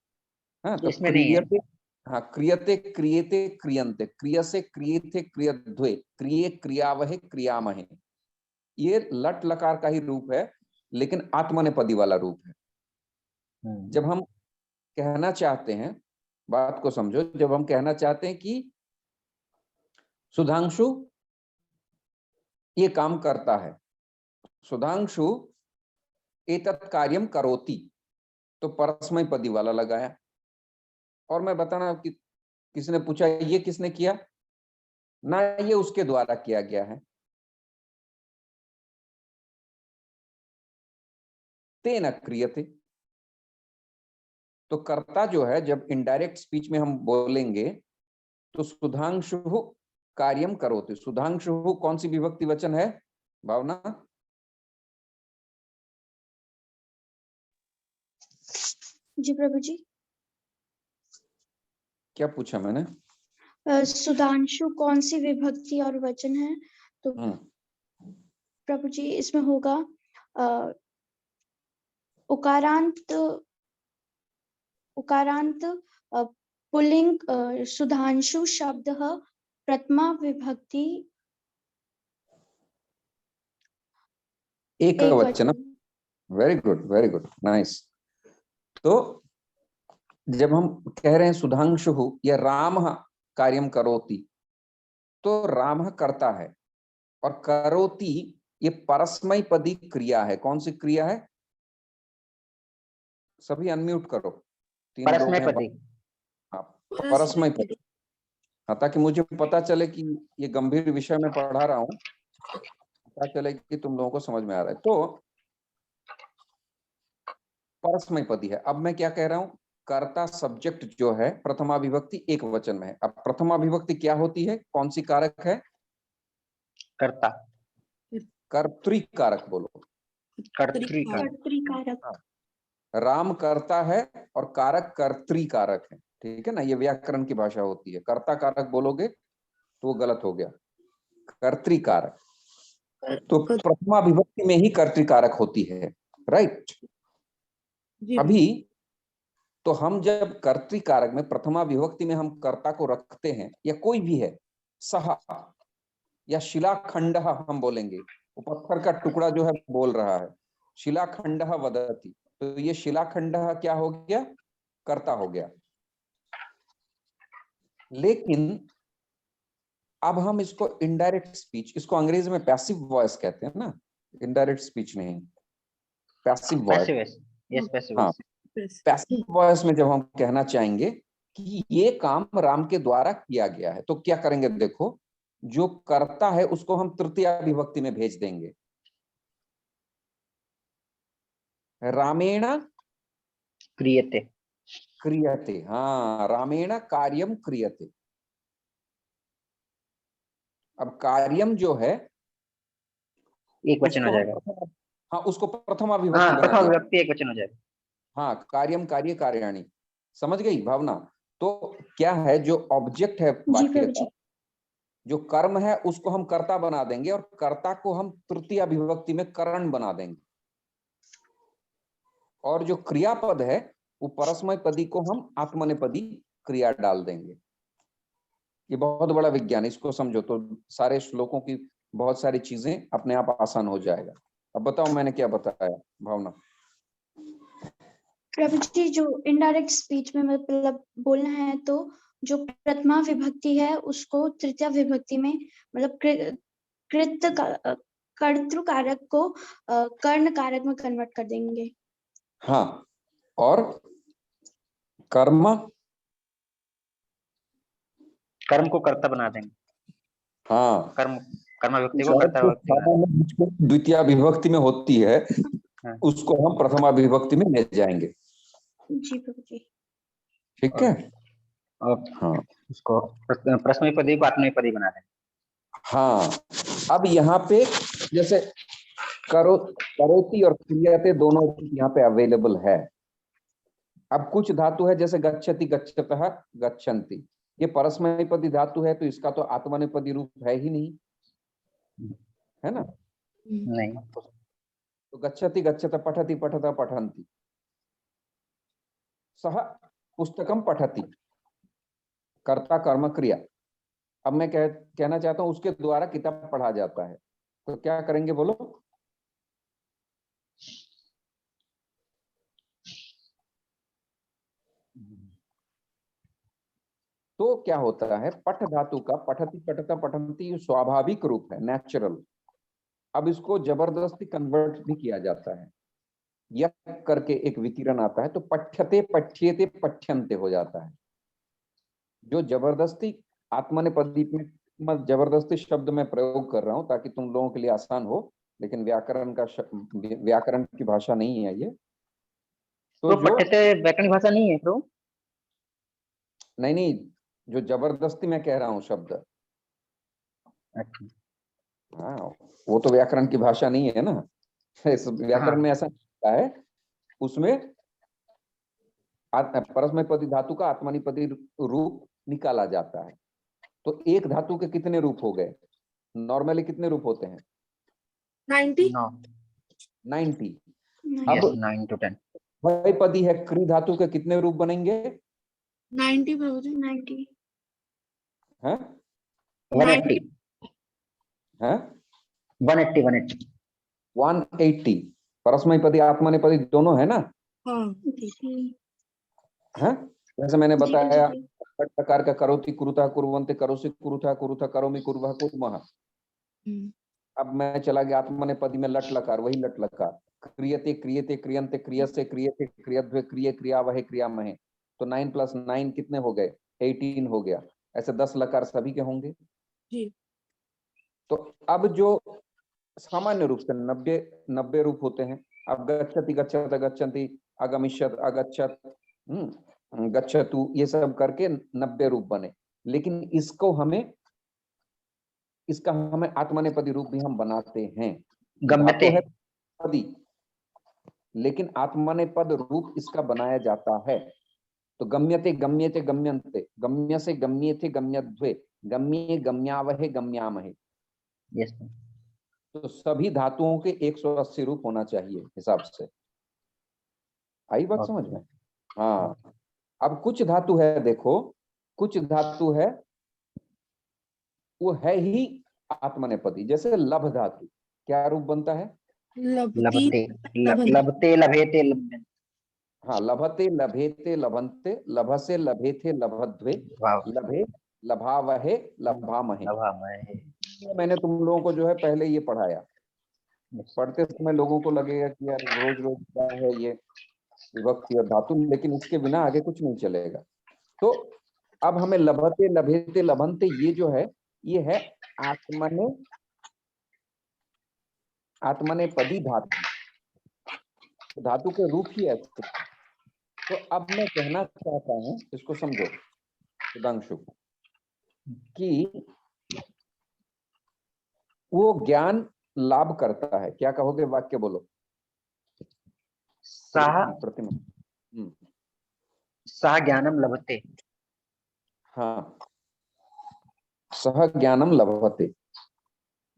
हाँ, तो इसमें नहीं है। क्रियते, हाँ, क्रियते, क्रियते, क्रियन्ते, क्रिय से क्रियते, क्रियध्वे, क्रिये, क्रियावहे, क्रियामहे, ये लट लकार का ही रूप है, लेकिन आत्मनेपदी वाला रूप है। जब हम कहना चाहते हैं, बात को समझो, जब हम कहना चाहते हैं कि सुधांशु ये काम करता है, सुधांशु एतत् कार्यम करोति, तो परस्मय पदी वाला लगाया। और मैं बताना कि किसी ने पूछा ये किसने किया ना, ये उसके द्वारा किया गया है, तेन क्रियते। तो कर्ता जो है, जब इनडायरेक्ट स्पीच में हम बोलेंगे तो सुधांशु कार्यम करोति, सुधांशु कौन सी विभक्ति वचन है भावना? जी प्रभु जी। क्या पूछा मैंने? सुधांशु कौन सी विभक्ति और वचन है? तो प्रभु जी इसमें होगा उकारांत, उकारांत पुल्लिंग सुधांशु शब्द प्रथमा विभक्ति एक वचन। Very good, very good, nice. तो जब हम कह रहे हैं सुधांशु या राम कार्यम करोति, तो राम करता है, और करोति ये परस्मय पदी क्रिया है। कौन सी क्रिया है? सभी अनम्यूट करो, तीन लोग हैं। परस्मैपदी। हाँ, परस्मय पदी। हाँ, ताकि मुझे पता चले कि ये गंभीर विषय में पढ़ा रहा हूँ, पता चले कि तुम लोगों को समझ में आ रहा है। तो परस्मय पदी है। अब मैं क्या कह रहा हूँ, कर्ता सब्जेक्ट जो है प्रथमा विभक्ति एक वचन में है। अब प्रथमा विभक्ति क्या होती है, कौन सी कारक है? कर्ता। कर्तृकारक बोलो। कर्तृकारक। राम करता है और कारक कर्तृकारक है, ठीक है ना, ये व्याकरण की भाषा होती है। कर्ता कारक बोलोगे तो वो गलत हो गया, कर्तृकारक। तो प्रथमा विभक्ति में ही कर्तृकारक होती है, राइट? अभी तो हम जब कर्तृकारक में प्रथमा विभक्ति में हम कर्ता को रखते हैं, या कोई भी है, सह या शिलाखंड हम बोलेंगे, वो पत्थर का टुकड़ा जो है बोल रहा है, शिलाखंड वदति, तो ये शिलाखंड क्या हो गया? कर्ता हो गया। लेकिन अब हम इसको इनडायरेक्ट स्पीच, इसको अंग्रेजी में पैसिव वॉइस कहते हैं ना, इनडायरेक्ट स्पीच नहीं, passive voice. Passive. Yes passive. हाँ, पैसिव वॉइस में जब हम कहना चाहेंगे कि ये काम राम के द्वारा किया गया है, तो क्या करेंगे? देखो, जो करता है उसको हम तृतीया विभक्ति में भेज देंगे। रामेण क्रियते। क्रियते, हाँ, रामेण कार्यम क्रियते। अब कार्यम जो है एक वचन हो उसको जाएगा। हाँ, उसको प्रथमा विभक्ति हाँ, बना प्रथमा देंगे। विभक्ति एक वचन हो जाएगा। हाँ, कार्यम कार्य कार्याणी। समझ गई भावना? तो क्या है, जो ऑब्जेक्ट है जी वाक्य प्रभु का, जी। जो कर्म है उसको हम कर्ता बना देंगे और कर्ता को हम तृतीया विभक्ति में करण बना देंगे, और जो क्रियापद है वो परस्मय पदी को हम आत्मनेपदी क्रिया डाल देंगे। ये बहुत बड़ा विज्ञान, इसको समझो तो सारे श्लोकों की बहुत सारी चीजें अपने आप आसान हो जाएगा। अब बताओ मैंने क्या बताया भावना? प्रभु जी, जो इनडायरेक्ट स्पीच में मतलब बोलना है, तो जो प्रथमा विभक्ति है उसको तृतीया विभक्ति में मतलब कर्तृ कारक को कर्ण कारक में कन्वर्ट कर देंगे। हाँ, और कर्म कर्म को कर्ता बना देंगे। हाँ, कर्म विभक्ति को कर्ता विभक्ति बना देंगे। द्वितीय विभक्ति में होती है, हाँ। उसको हम प्रथमा विभक्ति में ले जाएंगे। जी प्रभु जी। ठीक है। और हाँ उसको प्रश्नपदी को आत्मनेपदी बना देंगे। हाँ, अब यहाँ पे जैसे करोति और क्रियते दोनों यहाँ पे अवेलेबल है। अब कुछ धातु है जैसे गच्छति गच्छतः गच्छन्ति, ये परस्मैपदी धातु है, तो इसका तो आत्मनेपदी रूप है ही नहीं, है ना? नहीं। तो गच्छति गच्छत, पठति पठत पठन्ति, सह पुस्तकम पठति, कर्ता कर्म क्रिया। अब मैं कहना चाहता हूं उसके द्वारा किताब पढ़ा जाता है, तो क्या करेंगे बोलो? तो क्या होता है, पठ धातु का पठति पठता पठन्ति स्वाभाविक रूप है, नेचुरल। अब इसको जबरदस्ती कन्वर्ट भी किया जाता है, यह करके एक विकिरण आता है, तो पठ्यते पठ्येते पठ्यन्ते हो जाता है। जो जबरदस्ती आत्मनेपदी में जबरदस्ती शब्द में प्रयोग कर रहा हूं ताकि तुम लोगों के लिए आसान हो, लेकिन व्याकरण की भाषा नहीं है ये। तो जो पठ्यते व्याकरण भाषा नहीं है प्रभु? नहीं, जो जबरदस्ती मैं कह रहा हूं शब्द, अच्छा। हाँ, वो तो व्याकरण की भाषा नहीं है ना। इस व्याकरण में ऐसा होता है, उसमें परस्मैपदी धातु का आत्मनेपदी रूप निकाला जाता है। तो एक धातु के कितने रूप हो गए? नॉर्मली कितने रूप होते हैं? 90। 90। अब अब 9 to 10 द्वैपदी है, क्री धातु के कितने रूप बनेंगे? 90 प्रभु जी। 90। हैं? 180 हैं? 180 180। परस्मैपदी आत्मनेपदी दोनों है ना? हाँ। हैं? जैसे मैंने जी, बताया, जी। प्रकार का करोति कुरुता कुर्वन्ते, करोसि कुरुता कुरुता करोमि कुर्वः कुर्मः। अब मैं चला गया आत्मनेपदी में, लट लकार, वही लट लकार, क्रियते क्रियते क्रियन्ते क्रियसे क्रियते क्रियध्वे क्रिय क्रियावहे क्रियामहे। तो 9 + 9 कितने हो गए? 18 हो गया। ऐसे 10 लकार सभी के होंगे जी। तो अब जो सामान्य रूप से 90 रूप होते हैं। अब गच्छति गच्छत गच्छन्ति, अगमिष्यत अगच्छत, गच्छतु, ये सब करके 90 रूप बने। लेकिन इसका हमें आत्मनेपदी रूप भी हम बनाते हैं। गम्यते। धातु है पदी, लेकिन आत्मनेपद रूप इसका बनाया जाता है। तो गम्यते गम्यते गम्यन्ते, गम्य से गम्येते गम्यध्वे, गम्ये गम्यावहे गम्यामहे। यस। तो सभी धातुओं के 180 रूप होना चाहिए हिसाब से। आई बात समझ में? हाँ। अब कुछ धातु है, देखो, कुछ धातु है वो है ही आत्मनेपदी, जैसे लभ धातु, क्या रूप बनता है? लभती लभते लभेते लभ्यन्ते। हाँ, लभते लभेते लभन्ते, लभसे लभेते लभध्वे, लभे लभावहे लभामहे। मैंने तुम लोगों को जो है पहले ये पढ़ाया। पढ़ते समय लोगों को लगेगा कि यार रोज रोज क्या है ये, विभक्ति और धातु, लेकिन इसके बिना आगे कुछ नहीं चलेगा। तो अब हमें लभते लभेते लभंते ये जो है ये है आत्मने आत्मनेपदी धातु, धातु के रूप ही ऐसे। तो अब मैं कहना चाहता हूं, इसको समझो सुधांशु, कि वो ज्ञान लाभ करता है। क्या कहोगे, वाक्य बोलो। सह प्रतिमा। सह ज्ञानम लभते। हाँ, सह ज्ञानम लभते,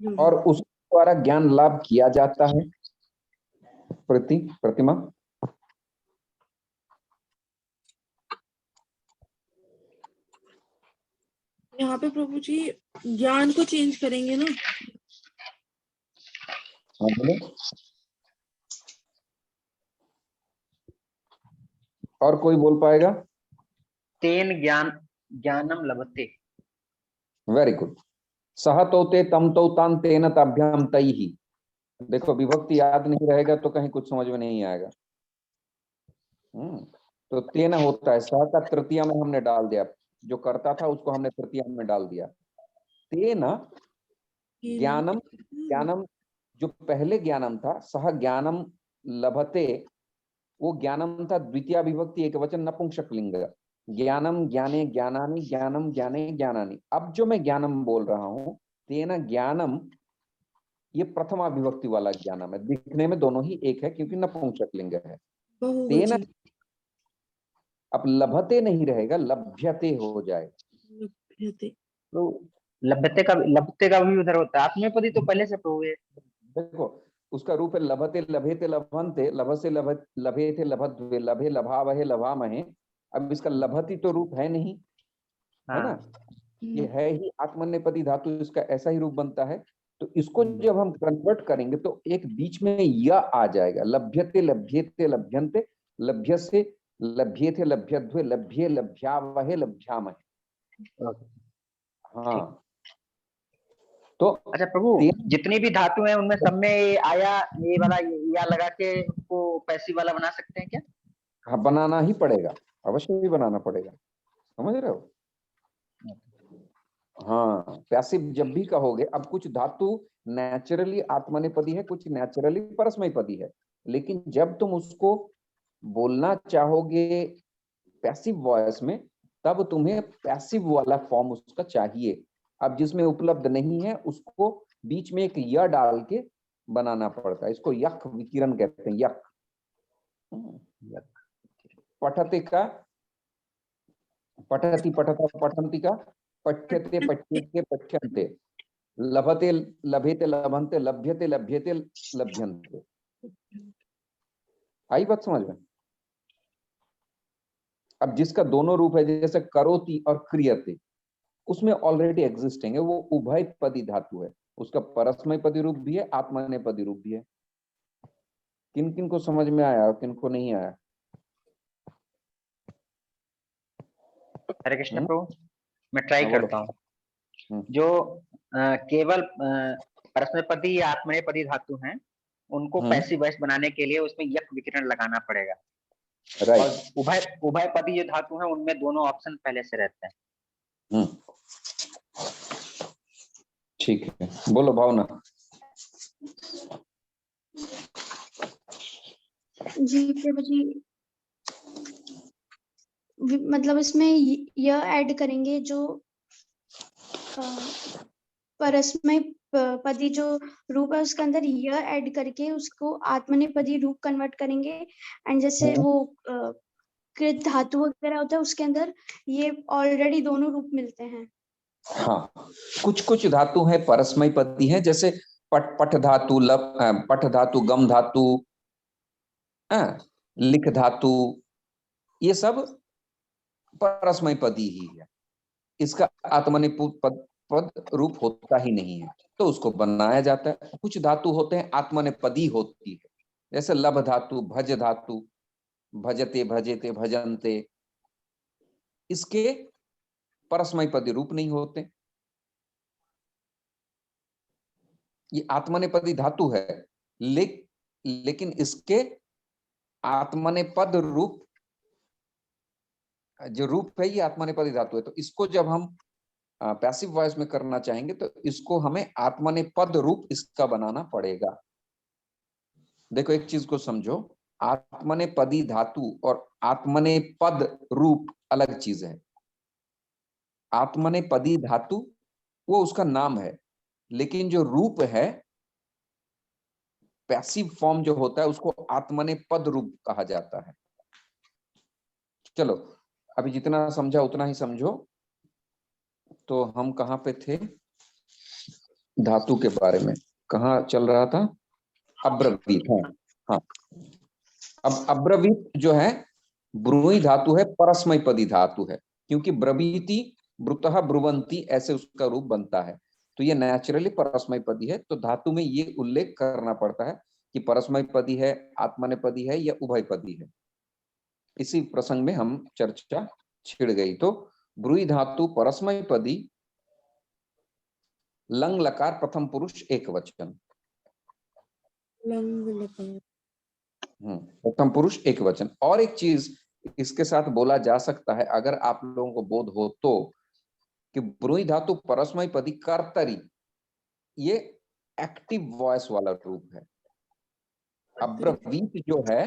और उस द्वारा ज्ञान लाभ किया जाता है। प्रतिमा। यहाँ पे प्रभु जी ज्ञान को चेंज करेंगे ना। हाँ बोलो। और कोई बोल पाएगा? तेन ज्ञानम लभते। Very good. सह तोते तम तो तान तेन ताभ्याम तई ही। देखो, विभक्ति याद नहीं रहेगा तो कहीं कुछ समझ में नहीं आएगा। तो तेन होता है, सह का तृतीया में हमने डाल दिया, जो करता था उसको हमने तृतीया में डाल दिया। तेन ज्ञानम, ज्ञानम जो पहले ज्ञानम था, सह ज्ञानम लभते, वो ज्ञानम था द्वितीय विभक्ति एकवचन नपुंसक लिंग। ज्ञानम ज्ञाने ज्ञानानि, ज्ञानम ज्ञाने ज्ञानानि। अब जो मैं ज्ञानम बोल रहा हूं, तेना ज्ञानम, ये प्रथमा विभक्ति वाला ज्ञानम है। दिखने में दोनों ही एक है क्योंकि नपुंसक लिंग है। तेना, अब लभते नहीं रहेगा, लभ्यते हो जाएगा। तो लभते का भी उधर होता है। आत्मनेपदी तो पहले से प्रभु है। देखो, उसका रूप है लभते लभेते लभंते, लभसे लभेते लभद्वे, लभे लभावहे लभामहे। अब इसका लभती तो रूप है नहीं, है ना। ये है ही आत्मनेपदी धातु, इसका ऐसा ही रूप बनता है। तो इसको जब हम कन्वर्ट करेंगे तो एक बीच में य आ जाएगा। लभ्यते लभ्येते लभ्यन्ते, लभ्यसे लभ्येथे लभ्यध्वे, लभ्ये लभ्यावहे लभ्यामहे। हाँ, तो अच्छा प्रभु, जितनी भी धातु है उनमें सब में आया ये वाला या लगा के उसको पैसिव वाला बना सकते हैं क्या? हाँ, बनाना ही पड़ेगा, अवश्य ही बनाना पड़ेगा। समझ रहे हो? हाँ, पैसिव जब भी कहोगे, अब कुछ धातु नेचुरली आत्मनेपदी है, कुछ नेचुरली परस्मैपदी है, लेकिन जब तुम उसको बोलना चाहोगे पैसिव वॉइस में, तब तुम्हें पैसिव वाला फॉर्म उसका चाहिए। अब जिसमें उपलब्ध नहीं है उसको बीच में एक य डाल के बनाना पड़ता है। इसको यक विकिरण कहते हैं, यक। पठते का पठति, पठता पठन्ति का, पठ्यते पठ्येते पठ्यन्ते, लभते लभेते लभन्ते, लभ्यते लभ्येते लभ्यन्ते। आई बात समझ में? अब जिसका दोनों रूप है, जैसे करोति और क्रियते, उसमें ऑलरेडी एग्जिस्टिंग है, वो उभय पदी धातु है। उसका परस्मय पदी रूप भी है, आत्मनेपदी रूप भी है। किन किन को समझ में आया और किन को नहीं आया? हरे कृष्ण प्रभु, मैं ट्राई हाँ, करता हूँ। जो केवल परस्मैपदी या आत्मनेपदी धातु हैं, उनको पैसिव वॉइस बनाने के लिए उसमें यक विकिरण लगाना पड़ेगा। और उभयपदी जो धातु है उनमें दोनों ऑप्शन पहले से रहते हैं। ठीक है, बोलो भावना। जी प्रभु जी, मतलब इसमें यह ऐड करेंगे जो परस्मय पदी जो रूप है उसके अंदर यह ऐड करके उसको आत्मनेपदी रूप कन्वर्ट करेंगे। एंड जैसे वो कृत धातु वगैरह होता है उसके अंदर ये ऑलरेडी दोनों रूप मिलते हैं। हाँ, कुछ कुछ धातु है परस्मय पदी है, जैसे पट धातु, पट धातु, गम धातु, लिख धातु, ये सब परस्मय पदी ही है। इसका आत्मनेपद पद रूप होता ही नहीं है, तो उसको बनाया जाता है। कुछ धातु होते हैं आत्मनेपदी होती है, जैसे लभ धातु, भज धातु, भजते भजेते भजन्ते, इसके परस्मैपदी रूप नहीं होते। ये आत्मनेपदी धातु है, लेकिन इसके आत्मनेपद रूप, जो रूप है ये आत्मनेपदी धातु है, तो इसको जब हम पैसिव वॉइस में करना चाहेंगे तो इसको हमें आत्मनेपद रूप इसका बनाना पड़ेगा। देखो एक चीज को समझो, आत्मनेपदी धातु और आत्मनेपद रूप अलग चीज है। आत्मनेपदी धातु वो उसका नाम है, लेकिन जो रूप है पैसिव फॉर्म जो होता है उसको आत्मनेपद रूप कहा जाता है। चलो अभी जितना समझा उतना ही समझो। तो हम कहाँ पे थे, धातु के बारे में कहाँ चल रहा था, अब्रवीत। हाँ, अब अब्रवीत जो है ब्रूई धातु है, परस्मैपदी धातु है, क्योंकि ब्रवीति ब्रुतः ब्रुवंती ऐसे उसका रूप बनता है, तो ये नेचुरली परस्मैपदी है। तो धातु में ये उल्लेख करना पड़ता है कि परस्मैपदी है, आत्मनेपदी है या उभयपदी है। इसी प्रसंग में हम चर्चा छिड़ गई। तो ब्रूई धातु परस्मैपदी, लंग लकार प्रथम पुरुष एक वचन, प्रथम पुरुष एक वचन। और एक चीज इसके साथ बोला जा सकता है, अगर आप लोगों को बोध हो तो, कि ब्रूई धातु परस्मैपदी कर्तरी ये एक्टिव वॉइस वाला रूप है, अब्रवीत जो है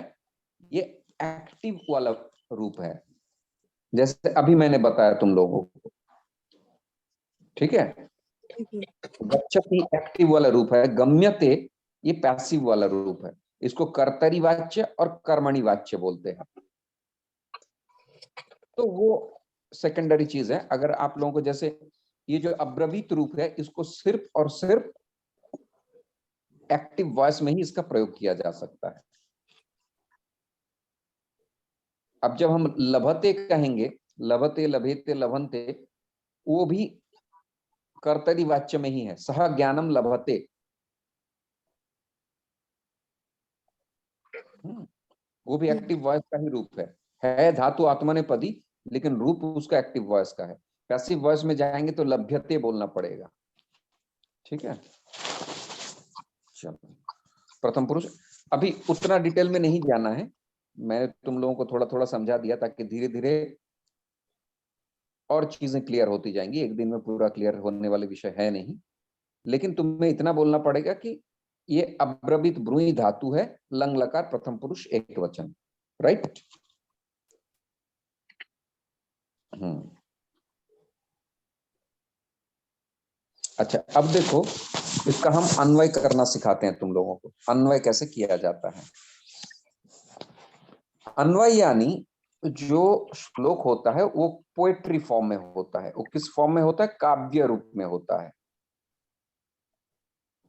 ये एक्टिव वाला रूप है, जैसे अभी मैंने बताया तुम लोगों को। ठीक है, गच्छति एक्टिव वाला रूप है, गम्यते ये पैसिव वाला रूप है। इसको कर्तरी वाच्य और कर्मणि वाच्य बोलते हैं। तो वो सेकेंडरी चीज है। अगर आप लोगों को जैसे ये जो अब्रवीत रूप है, इसको सिर्फ और सिर्फ एक्टिव वॉइस में ही इसका प्रयोग किया जा सकता है। अब जब हम लभते कहेंगे, लभते लभेते लभंते, वो भी कर्तरी वाच्य में ही है, सह ज्ञानम लभते। वो भी एक्टिव वॉइस का ही रूप है धातु आत्मनेपदी, लेकिन रूप उसका एक्टिव वॉइस का है। पैसिव वॉइस में जाएंगे तो लभ्यते बोलना पड़ेगा। ठीक है, चलो प्रथम पुरुष अभी उतना डिटेल में नहीं जाना है, मैंने तुम लोगों को थोड़ा थोड़ा समझा दिया ताकि धीरे धीरे और चीजें क्लियर होती जाएंगी। एक दिन में पूरा क्लियर होने वाले विषय है नहीं, लेकिन तुम्हें इतना बोलना पड़ेगा कि ये अब्रवीत ब्रूई धातु है, लंग लकार प्रथम पुरुष एक वचन। राइट। अच्छा, अब देखो इसका हम अन्वय करना सिखाते हैं तुम लोगों को। अन्वय कैसे किया जाता है। अन्वय यानी जो श्लोक होता है वो पोएट्री फॉर्म में होता है। वो किस फॉर्म में होता है, काव्य रूप में होता है,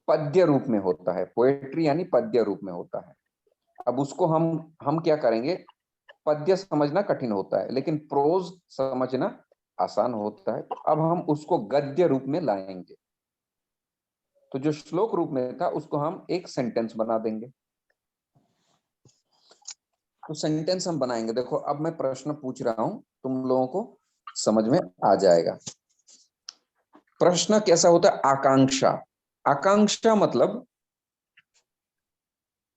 पद्य रूप में होता है। पोएट्री यानी पद्य रूप में होता है। अब उसको हम क्या करेंगे, पद्य समझना कठिन होता है लेकिन प्रोज समझना आसान होता है। तो अब हम उसको गद्य रूप में लाएंगे। तो जो श्लोक रूप में था उसको हम एक सेंटेंस बना देंगे। तो सेंटेंस हम बनाएंगे। देखो अब मैं प्रश्न पूछ रहा हूं, तुम लोगों को समझ में आ जाएगा। प्रश्न कैसा होता है, आकांक्षा। आकांक्षा मतलब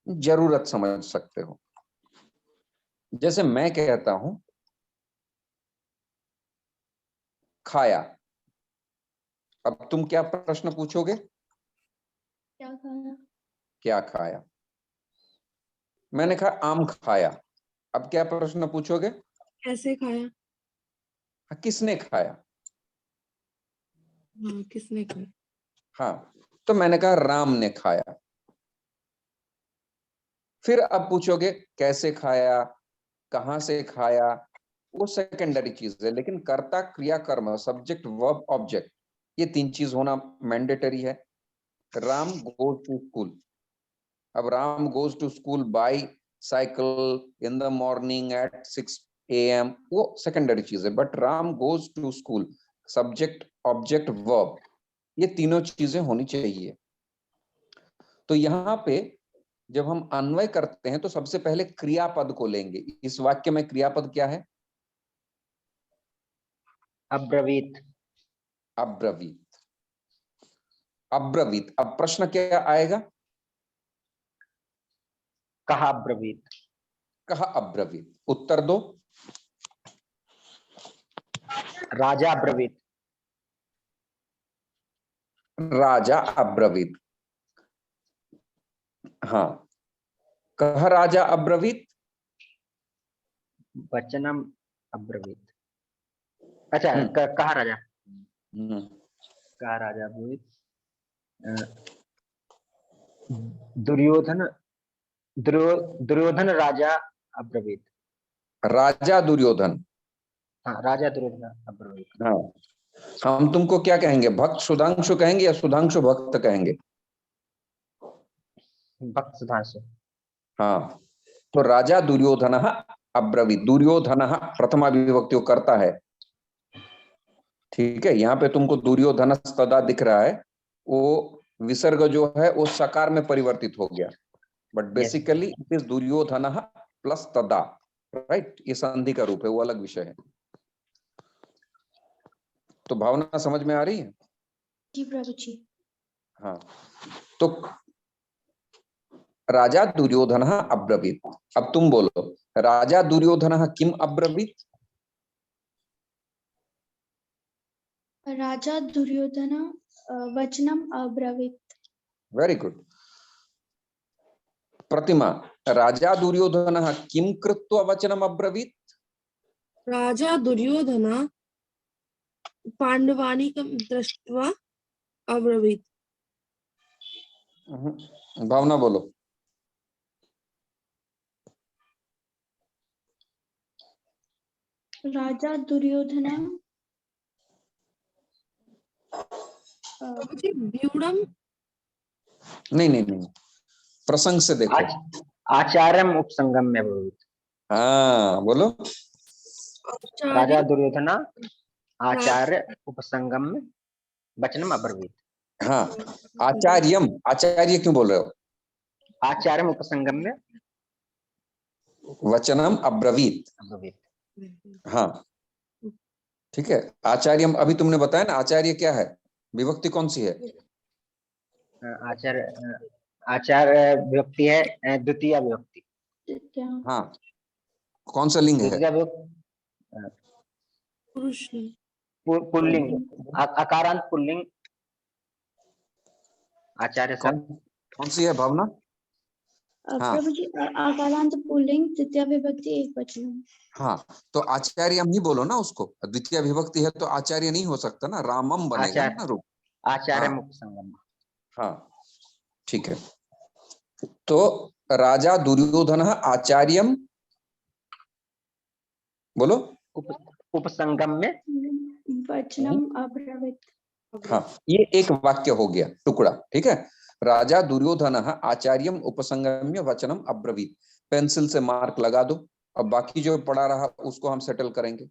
जरूरत समझ सकते हो। जैसे मैं कहता हूं खाया, अब तुम क्या प्रश्न पूछोगे, क्या खाया? क्या खाया। मैंने कहा आम खाया, अब क्या प्रश्न पूछोगे, कैसे खाया? किसने खाया। हाँ, किसने खाया? हाँ, तो मैंने कहा राम ने खाया। फिर अब पूछोगे कैसे खाया, कहां से खाया, वो सेकेंडरी चीज है। लेकिन कर्ता क्रिया कर्म, सब्जेक्ट वर्ब ऑब्जेक्ट, ये तीन चीज होना मैंडेटरी है। राम गोज टू स्कूल, अब Ram goes to school by cycle in the morning at 6 AM, वो सेकेंडरी चीज है। But Ram goes to school, subject object verb, ये तीनों चीजें होनी चाहिए। तो यहाँ पे जब हम अन्वय करते हैं तो सबसे पहले क्रियापद को लेंगे। इस वाक्य में क्रियापद क्या है, अब्रवीत। अब्रवीत। अब्रवीत, अब प्रश्न क्या आएगा, कहा अब्रवीत। कः अब्रवीत्? उत्तर दो। राजा अब्रवीत। राजा अब्रवीत। हाँ, कः राजा अब्रवीत? वचनम अब्रवीत। अच्छा, कहा राजा, कहा राजा अब्रवीत। दुर्योधन राजा अब्रवीत। राजा दुर्योधन। हाँ, राजा दुर्योधन अब्रवीत। हाँ, हम तुमको क्या कहेंगे? भक्त सुधांशु कहेंगे या सुधांशु भक्त कहेंगे? भक्त सुधांशु। हाँ, तो राजा दुर्योधन अब्रवीत। दुर्योधन प्रथमा विभक्ति करता है, ठीक है। यहाँ पे तुमको दुर्योधन तदा दिख रहा है, वो विसर्ग जो है वो सकार में परिवर्तित हो गया, but basically it is Duryodhan plus तदा, राइट। ये संधि का रूप है, वो अलग विषय है। तो भावना समझ में आ रही है? जी प्रभु जी। हाँ, तो राजा दुर्योधन अब्रवीत। अब तुम बोलो, राजा दुर्योधन किम अब्रवीत? राजा दुर्योधन वचनम अब्रवीत। Very good. प्रतिमा, राजा दुर्योधन किम कृत्वा वचनम अब्रवीत? राजा दुर्योधन पांडवानीकं दृष्ट्वा अब्रवीत। भावना बोलो। राजा दुर्योधन व्यूढ़म, नहीं नहीं नहीं, प्रसंग से देखो। आचार्यम उपसंगम में अब्रवीत। हाँ बोलो। राजा दुर्योधन आचार्य उपसंगम में वचनम अब्रवीत। हाँ, आचार्यम, आचार्य क्यों बोल रहे हो? आचार्यम उपसंगम में वचनम अब्रवीत। हाँ ठीक है। आचार्यम अभी तुमने बताया ना, आचार्य क्या है, विभक्ति कौन सी है? आचार्य, आचार्य विभक्ति है द्वितीय विभक्ति। हाँ, कौन सा लिंग है? द्वितीय विभक्ति पुरुष, पुल्लिंग, अकारांत पुल्लिंग आचार्य शब्द। कौन सी है भावना? हाँ, प्रभु जी आकारांत पुल्लिंग तृतीय विभक्ति एकवचन। हाँ, तो आचार्य हम ही बोलो ना उसको, द्वितीय विभक्ति है तो आचार्य नहीं हो सकता ना, रामम बनेगा ना रूप। आचार्य हाँ, उपसंगम। हाँ ठीक है। तो राजा दुर्योधन आचार्यम बोलो उपसंगम में वचनम अब्रवीत। हाँ, ये एक वाक्य हो गया, टुकड़ा, ठीक है। राजा दुर्योधन आचार्यम उपसंगम्य वचनम अब्रवीत। पेंसिल से मार्क लगा दो। अब बाकी जो पढ़ा रहा उसको हम सेटल करेंगे।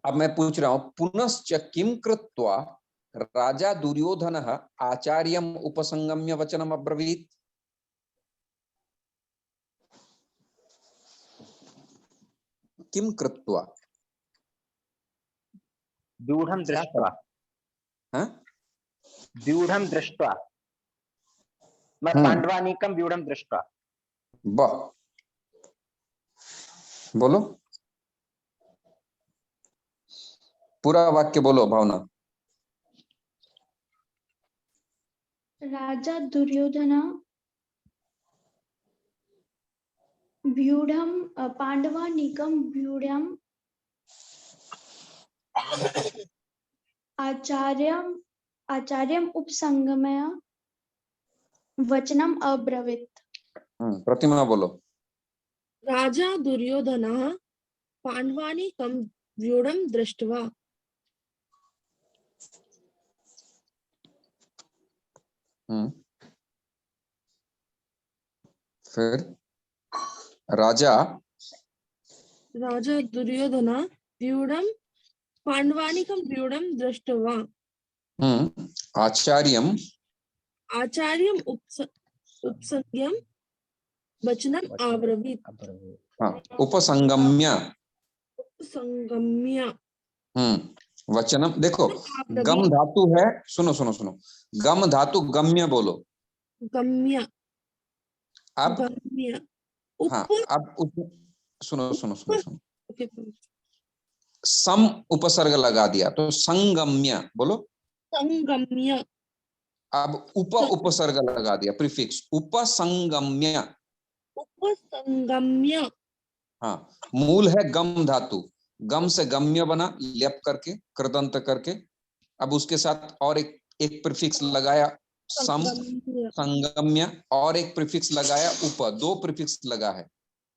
अब मैं पूछ रहा हूं, पुनश्च किम कृत्वा राजा दुर्योधन आचार्यम उपसंगम्य वचनम अब्रवीत? किम कृत्वा? व्यूढ़म दृष्ट्वा। हाँ, व्यूढ़म दृष्ट्वा, मैं पांडवानीकम व्यूढ़म दृष्ट्वा। वाह, बोलो पूरा वाक्य बोलो भावना। राजा दुर्योधन व्यूढ़म पांडवानीकम व्यूढ़म आचार्यम उपसंगमय वचनम अब्रवीत। प्रतिमा बोलो। राजा दुर्योधन पांडवानीकं व्यूढ़म दृष्ट्वा। फिर राजा दुर्योधन व्यूढ़म पांडवानीकं व्यूढ़म दृष्ट्वा आचार्यम उपसंगम वचनम अब्रवीत। हाँ, उपसंगम्य वचनम। देखो गम धातु है, सुनो सुनो सुनो, गम धातु गम्य बोलो। गम्य, अब गम्य हाँ, उप अब सुनो सुनो सुनो सुनो, ओके प्रभु सम उपसर्ग लगा दिया तो संगम्य बोलो। संगम्य अब उपसर्ग लगा दिया प्रीफिक्स उपसंगम्य। उपसंगम्य हाँ, मूल है गम धातु, गम से गम्य बना लेप करके कृदंत करके। अब उसके साथ और एक प्रीफिक्स लगाया सम संगम्य संगम्य, और एक प्रीफिक्स लगाया उप, दो प्रीफिक्स लगा है।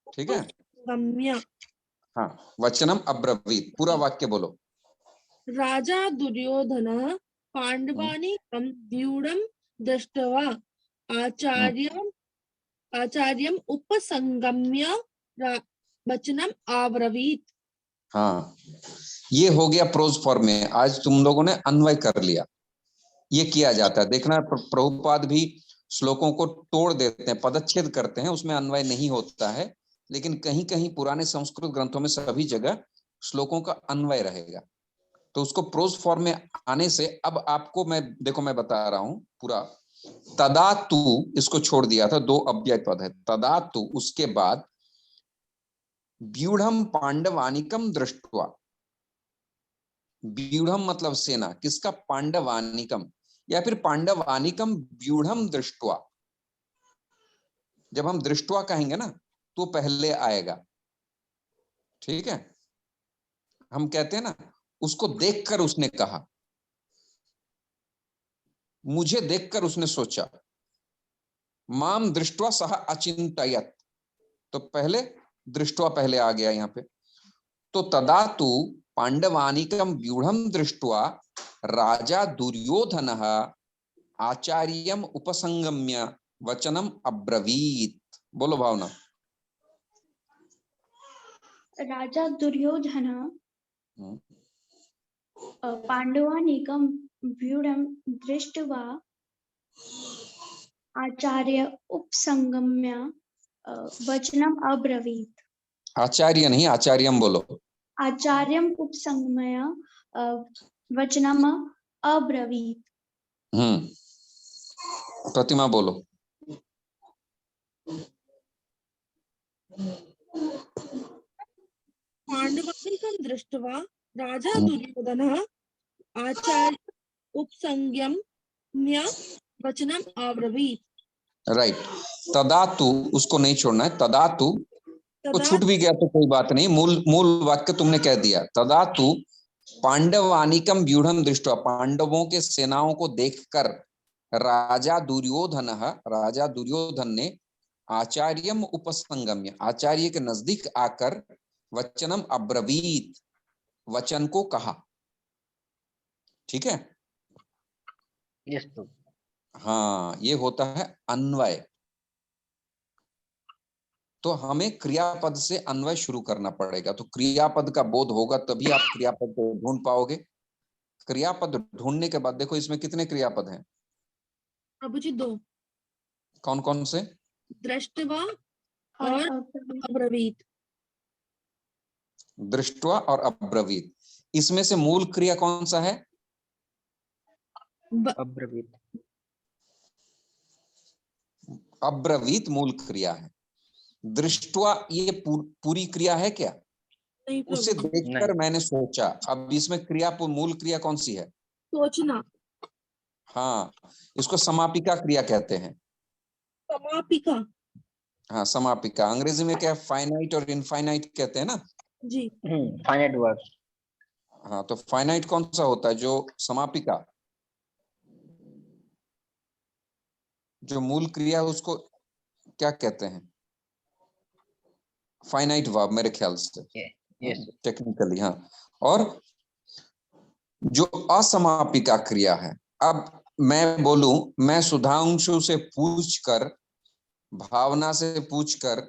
ठीक है, गम्य हाँ, वचनम अब्रवीत, पूरा वाक्य बोलो। राजा दुर्योधन पांडवानि व्यूढं दृष्ट्वा आचार्यम् आचार्यम् उपसंगम्य वचनम अब्रवीत। हाँ, ये हो गया प्रोज फॉर्म में। आज तुम लोगों ने अन्वय कर लिया, ये किया जाता है। देखना प्रभुपाद भी श्लोकों को तोड़ देते हैं, पदच्छेद करते हैं, उसमें अन्वय नहीं होता है, लेकिन कहीं कहीं पुराने संस्कृत ग्रंथों में सभी जगह श्लोकों का अन्वय रहेगा। तो उसको प्रोज फॉर्म में आने से अब आपको मैं देखो, मैं बता रहा हूं पूरा। तदा तू, इसको छोड़ दिया था, दो अव्यय पद है। तदा तू, उसके बाद व्यूढ़म पांडवानिकम दृष्ट्वा, व्यूढ़म मतलब सेना, किसका? पांडवानिकम, या फिर पांडवानिकम व्यूढ़म दृष्ट्वा। जब हम दृष्ट्वा कहेंगे ना तो पहले आएगा। ठीक है, हम कहते हैं ना उसको देखकर उसने कहा, मुझे देखकर उसने सोचा। माम दृष्ट्वा सह अचिंतयत, तो पहले दृष्ट्वा पहले आ गया यहाँ पे। तो तदा तु पांडवानिकम व्यूढ़म दृष्ट्वा राजा दुर्योधनः आचार्यम उपसंगम्य वचनम अब्रवीत। बोलो भावना। राजा दुर्योधन पांडवानीकं व्यूढं दृष्ट्वा आचार्य उपसंगम्य वचनम अब्रवीत। आचार्य नहीं, आचार्यम बोलो। आचार्यम उपसंगम्य वचनम अब्रवीत। प्रतिमा बोलो। पांडवानिकं दृष्ट्वा राजा दुर्योधनः आचार्य उपसंगम्य वचनम अब्रवीत। राइट, तदातु उसको नहीं छोड़ना है। तदातु को तदा छूट भी गया तो कोई बात नहीं, मूल वाक्य तुमने कह दिया। तदातु पांडवानिकम व्यूढ़म दृष्ट्वा, पांडवों के सेनाओं को देखकर राजा दुर्योधन ने आचार्यम उपसंगम्य, आचार्य के नजदीक आकर वचनम अब्रवीत, वचन को कहा। ठीक है, यस तो हाँ, ये होता है अन्वय। तो हमें क्रियापद से अन्वय शुरू करना पड़ेगा। तो क्रियापद का बोध होगा तभी आप क्रियापद को ढूंढ पाओगे। क्रियापद ढूंढने के बाद देखो इसमें कितने क्रियापद हैं? प्रभु जी दो, कौन कौन से? दृष्टवा और अब्रवीत। दृष्टवा और अब्रवीत। इसमें से मूल क्रिया कौन सा है? अब्रवीत। अब्रवीत मूल क्रिया है। दृष्टवा ये पूरी क्रिया है क्या? नहीं उसे प्रभु, देखकर मैंने सोचा। अब इसमें क्रिया मूल क्रिया कौन सी है? सोचना। हाँ, इसको समापिका क्रिया कहते हैं। समापिका। हाँ, समापिका। अंग्रेजी में क्या है? फाइनाइट और इनफाइनाइट कहते हैं ना जी। Finite word. हाँ, तो फाइनाइट कौन सा होता है? जो समापिका, जो मूल क्रिया है उसको क्या कहते हैं? फाइनाइट वर्ब मेरे ख्याल से, यस टेक्निकली। हाँ, और जो असमापिका क्रिया है, अब मैं बोलूं, मैं सुधांशु से पूछकर, भावना से पूछकर,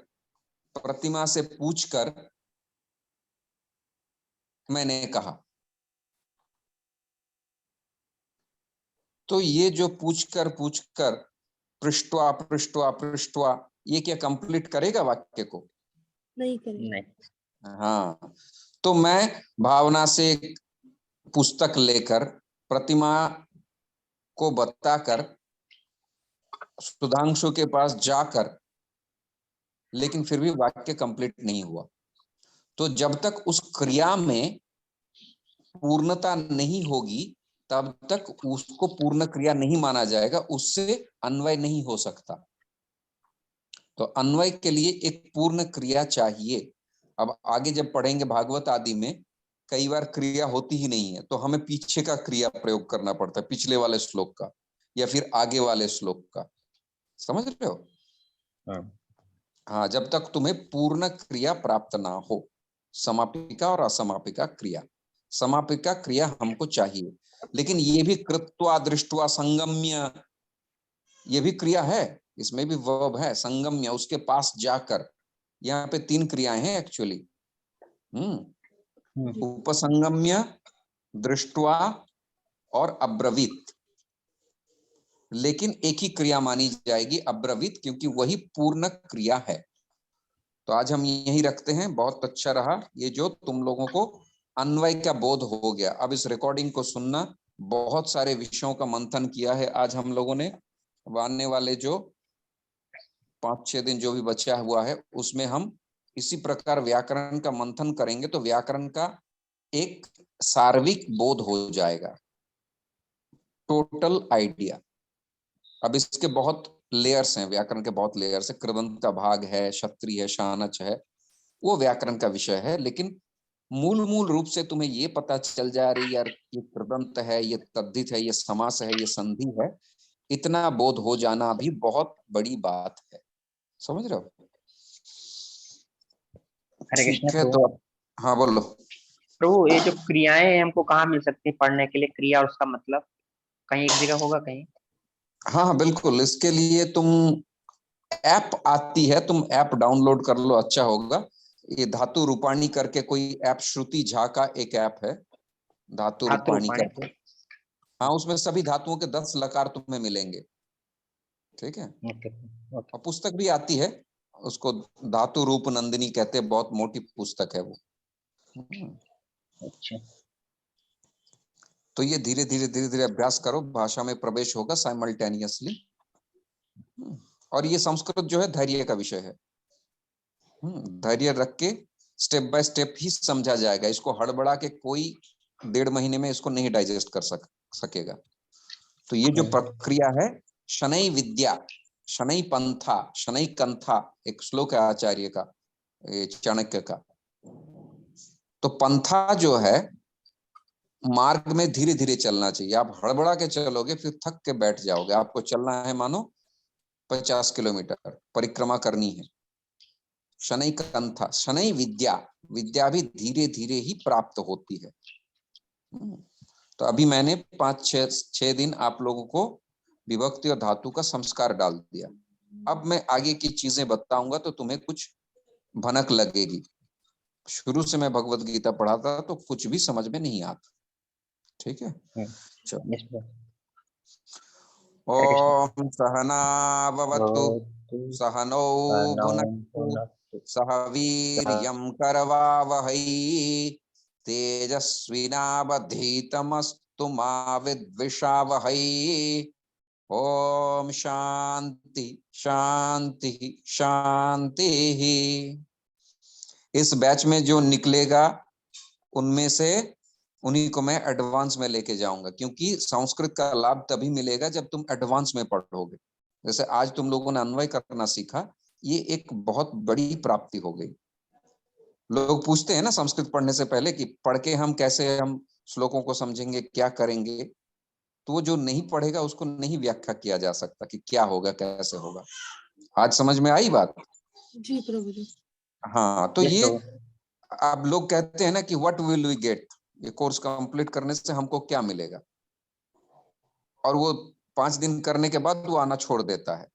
प्रतिमा से पूछकर मैंने कहा, तो ये जो पूछकर पृष्ठवा पृष्ठवा पृष्ठवा, ये क्या कंप्लीट करेगा वाक्य को? नहीं करेंगे। नहीं। हाँ, तो मैं भावना से पुस्तक लेकर, प्रतिमा को बताकर, सुधांशु के पास जाकर लेकिन फिर भी वाक्य कंप्लीट नहीं हुआ। तो जब तक उस क्रिया में पूर्णता नहीं होगी तब तक उसको पूर्ण क्रिया नहीं माना जाएगा, उससे अन्वय नहीं हो सकता। तो अन्वय के लिए एक पूर्ण क्रिया चाहिए। अब आगे जब पढ़ेंगे भागवत आदि में कई बार क्रिया होती ही नहीं है, तो हमें पीछे का क्रिया प्रयोग करना पड़ता है, पिछले वाले श्लोक का या फिर आगे वाले श्लोक का। समझ रहे हो? हाँ, जब तक तुम्हें पूर्ण क्रिया प्राप्त ना हो, समापिका और असमापिका क्रिया। समापिका क्रिया हमको चाहिए, लेकिन ये भी कृत्वा दृष्टवा संगम्य, ये भी क्रिया है, इसमें भी वर्ब है, संगम्य, उसके पास जाकर। यहाँ पे 3 क्रियाएं हैं एक्चुअली। उपसंगम्य, दृष्टवा और अब्रवीत। लेकिन एक ही क्रिया मानी जाएगी, अब्रवीत, क्योंकि वही पूर्ण क्रिया है। तो आज हम यही रखते हैं। बहुत अच्छा रहा ये जो तुम लोगों को अन्वय का बोध हो गया। अब इस रिकॉर्डिंग को सुनना। बहुत सारे विषयों का मंथन किया है आज हम लोगों ने। आने वाले जो 5-6 दिन जो भी बचा हुआ है उसमें हम इसी प्रकार व्याकरण का मंथन करेंगे, तो व्याकरण का एक सार्विक बोध हो जाएगा, टोटल आइडिया। अब इसके बहुत लेयर्स हैं, व्याकरण के बहुत लेयर्स है। कृदंत का भाग है, क्षत्रिय है, शानच है, वो व्याकरण का विषय है। लेकिन मूल रूप से तुम्हें ये पता चल जा रही यार, ये कृदंत है, ये तद्धित है, ये समास है, ये संधि है, इतना बोध हो जाना भी बहुत बड़ी बात है। समझ रहे हो? हरे ठीक कृष्ण है, प्रभु। तो हाँ बोलो। प्रभु ये जो क्रियाएं हैं हमको कहाँ मिल सकती है पढ़ने के लिए? क्रिया और उसका मतलब कहीं एक जगह होगा कहीं? हाँ बिल्कुल, इसके लिए तुम ऐप आती है, तुम ऐप डाउनलोड कर लो, अच्छा होगा। ये धातु रूपाणी करके कोई ऐप, श्रुति झा का एक ऐप है, धातु रूपाणी करके। हाँ, उसमें सभी धातुओं के 10 लकार तुम्हें मिलेंगे। ठीक है। और पुस्तक भी आती है, उसको धातु रूप नंदिनी कहते हैं, बहुत मोटी पुस्तक है वो। अच्छा। तो ये धीरे धीरे अभ्यास करो, भाषा में प्रवेश होगा साइमल्टेनियसली। और ये संस्कृत जो है धैर्य का विषय है। धैर्य रख के स्टेप बाय स्टेप ही समझा जाएगा। इसको हड़बड़ा के कोई 1.5 महीने में इसको नहीं डाइजेस्ट कर सकेगा। तो ये जो प्रक्रिया है, शनै विद्या, शनै पंथा, शनै कंथा, एक श्लोक है आचार्य का, चाणक्य का। तो पंथा जो है, मार्ग में धीरे धीरे चलना चाहिए। आप हड़बड़ा के चलोगे फिर थक के बैठ जाओगे। आपको चलना है मानो 50 किलोमीटर परिक्रमा करनी है। शनै कंथा, शनै विद्या, विद्या भी धीरे धीरे ही प्राप्त होती है। तो अभी मैंने 5-6 दिन आप लोगों को विभक्ति और धातु का संस्कार डाल दिया। अब मैं आगे की चीजें बताऊंगा तो तुम्हें कुछ भनक लगेगी। शुरू से मैं भगवत गीता पढ़ाता तो कुछ भी समझ में नहीं आता। ठीक है, चलो। ओम सहना भवतु सहनौ भुनक्तु सह वीर्यं करवावहै तेजस्विनावधीतमस्तु मा विद्विषावहै। ओम शांति शांति शांति। इस बैच में जो निकलेगा उनमें से उन्हीं को मैं एडवांस में लेके जाऊंगा, क्योंकि संस्कृत का लाभ तभी मिलेगा जब तुम एडवांस में पढ़ोगे। जैसे आज तुम लोगों ने अन्वय करना सीखा, ये एक बहुत बड़ी प्राप्ति हो गई। लोग पूछते हैं ना संस्कृत पढ़ने से पहले कि पढ़ के हम कैसे हम श्लोकों को समझेंगे, क्या करेंगे। तो वो जो नहीं पढ़ेगा उसको नहीं व्याख्या किया जा सकता कि क्या होगा, कैसे होगा। आज समझ में आई बात? जी प्रभु जी। हाँ, तो ये अब लोग कहते हैं ना कि व्हाट विल वी गेट, ये कोर्स कंप्लीट करने से हमको क्या मिलेगा। और वो 5 दिन करने के बाद वो आना छोड़ देता है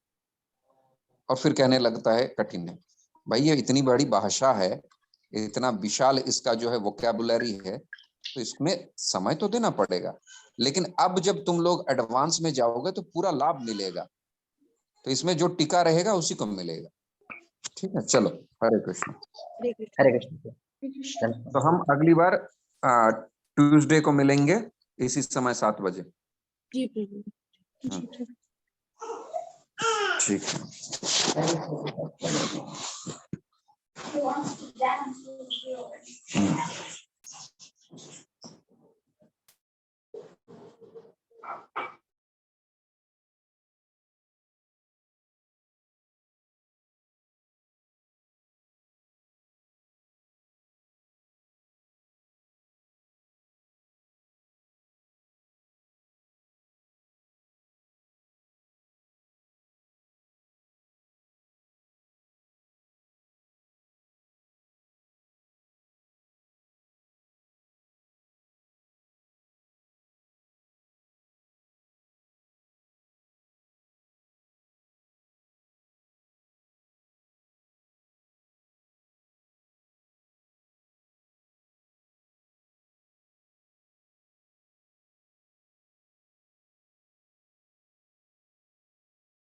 और फिर कहने लगता है कठिन है। भाई ये इतनी बड़ी भाषा है, इतना विशाल इसका जो है वोकैबुलरी है, तो इसमें समय तो देना पड़ेगा। लेकिन अब जब तुम लोग एडवांस में जाओगे तो पूरा लाभ मिलेगा। तो इसमें जो टिका रहेगा उसी को मिलेगा। ठीक है, चलो। हरे कृष्ण। हरे कृष्ण। तो हम अगली बार ट्यूसडे को मिलेंगे इसी समय 7 बजे। जी प्रभु। ठीक है। Hmm.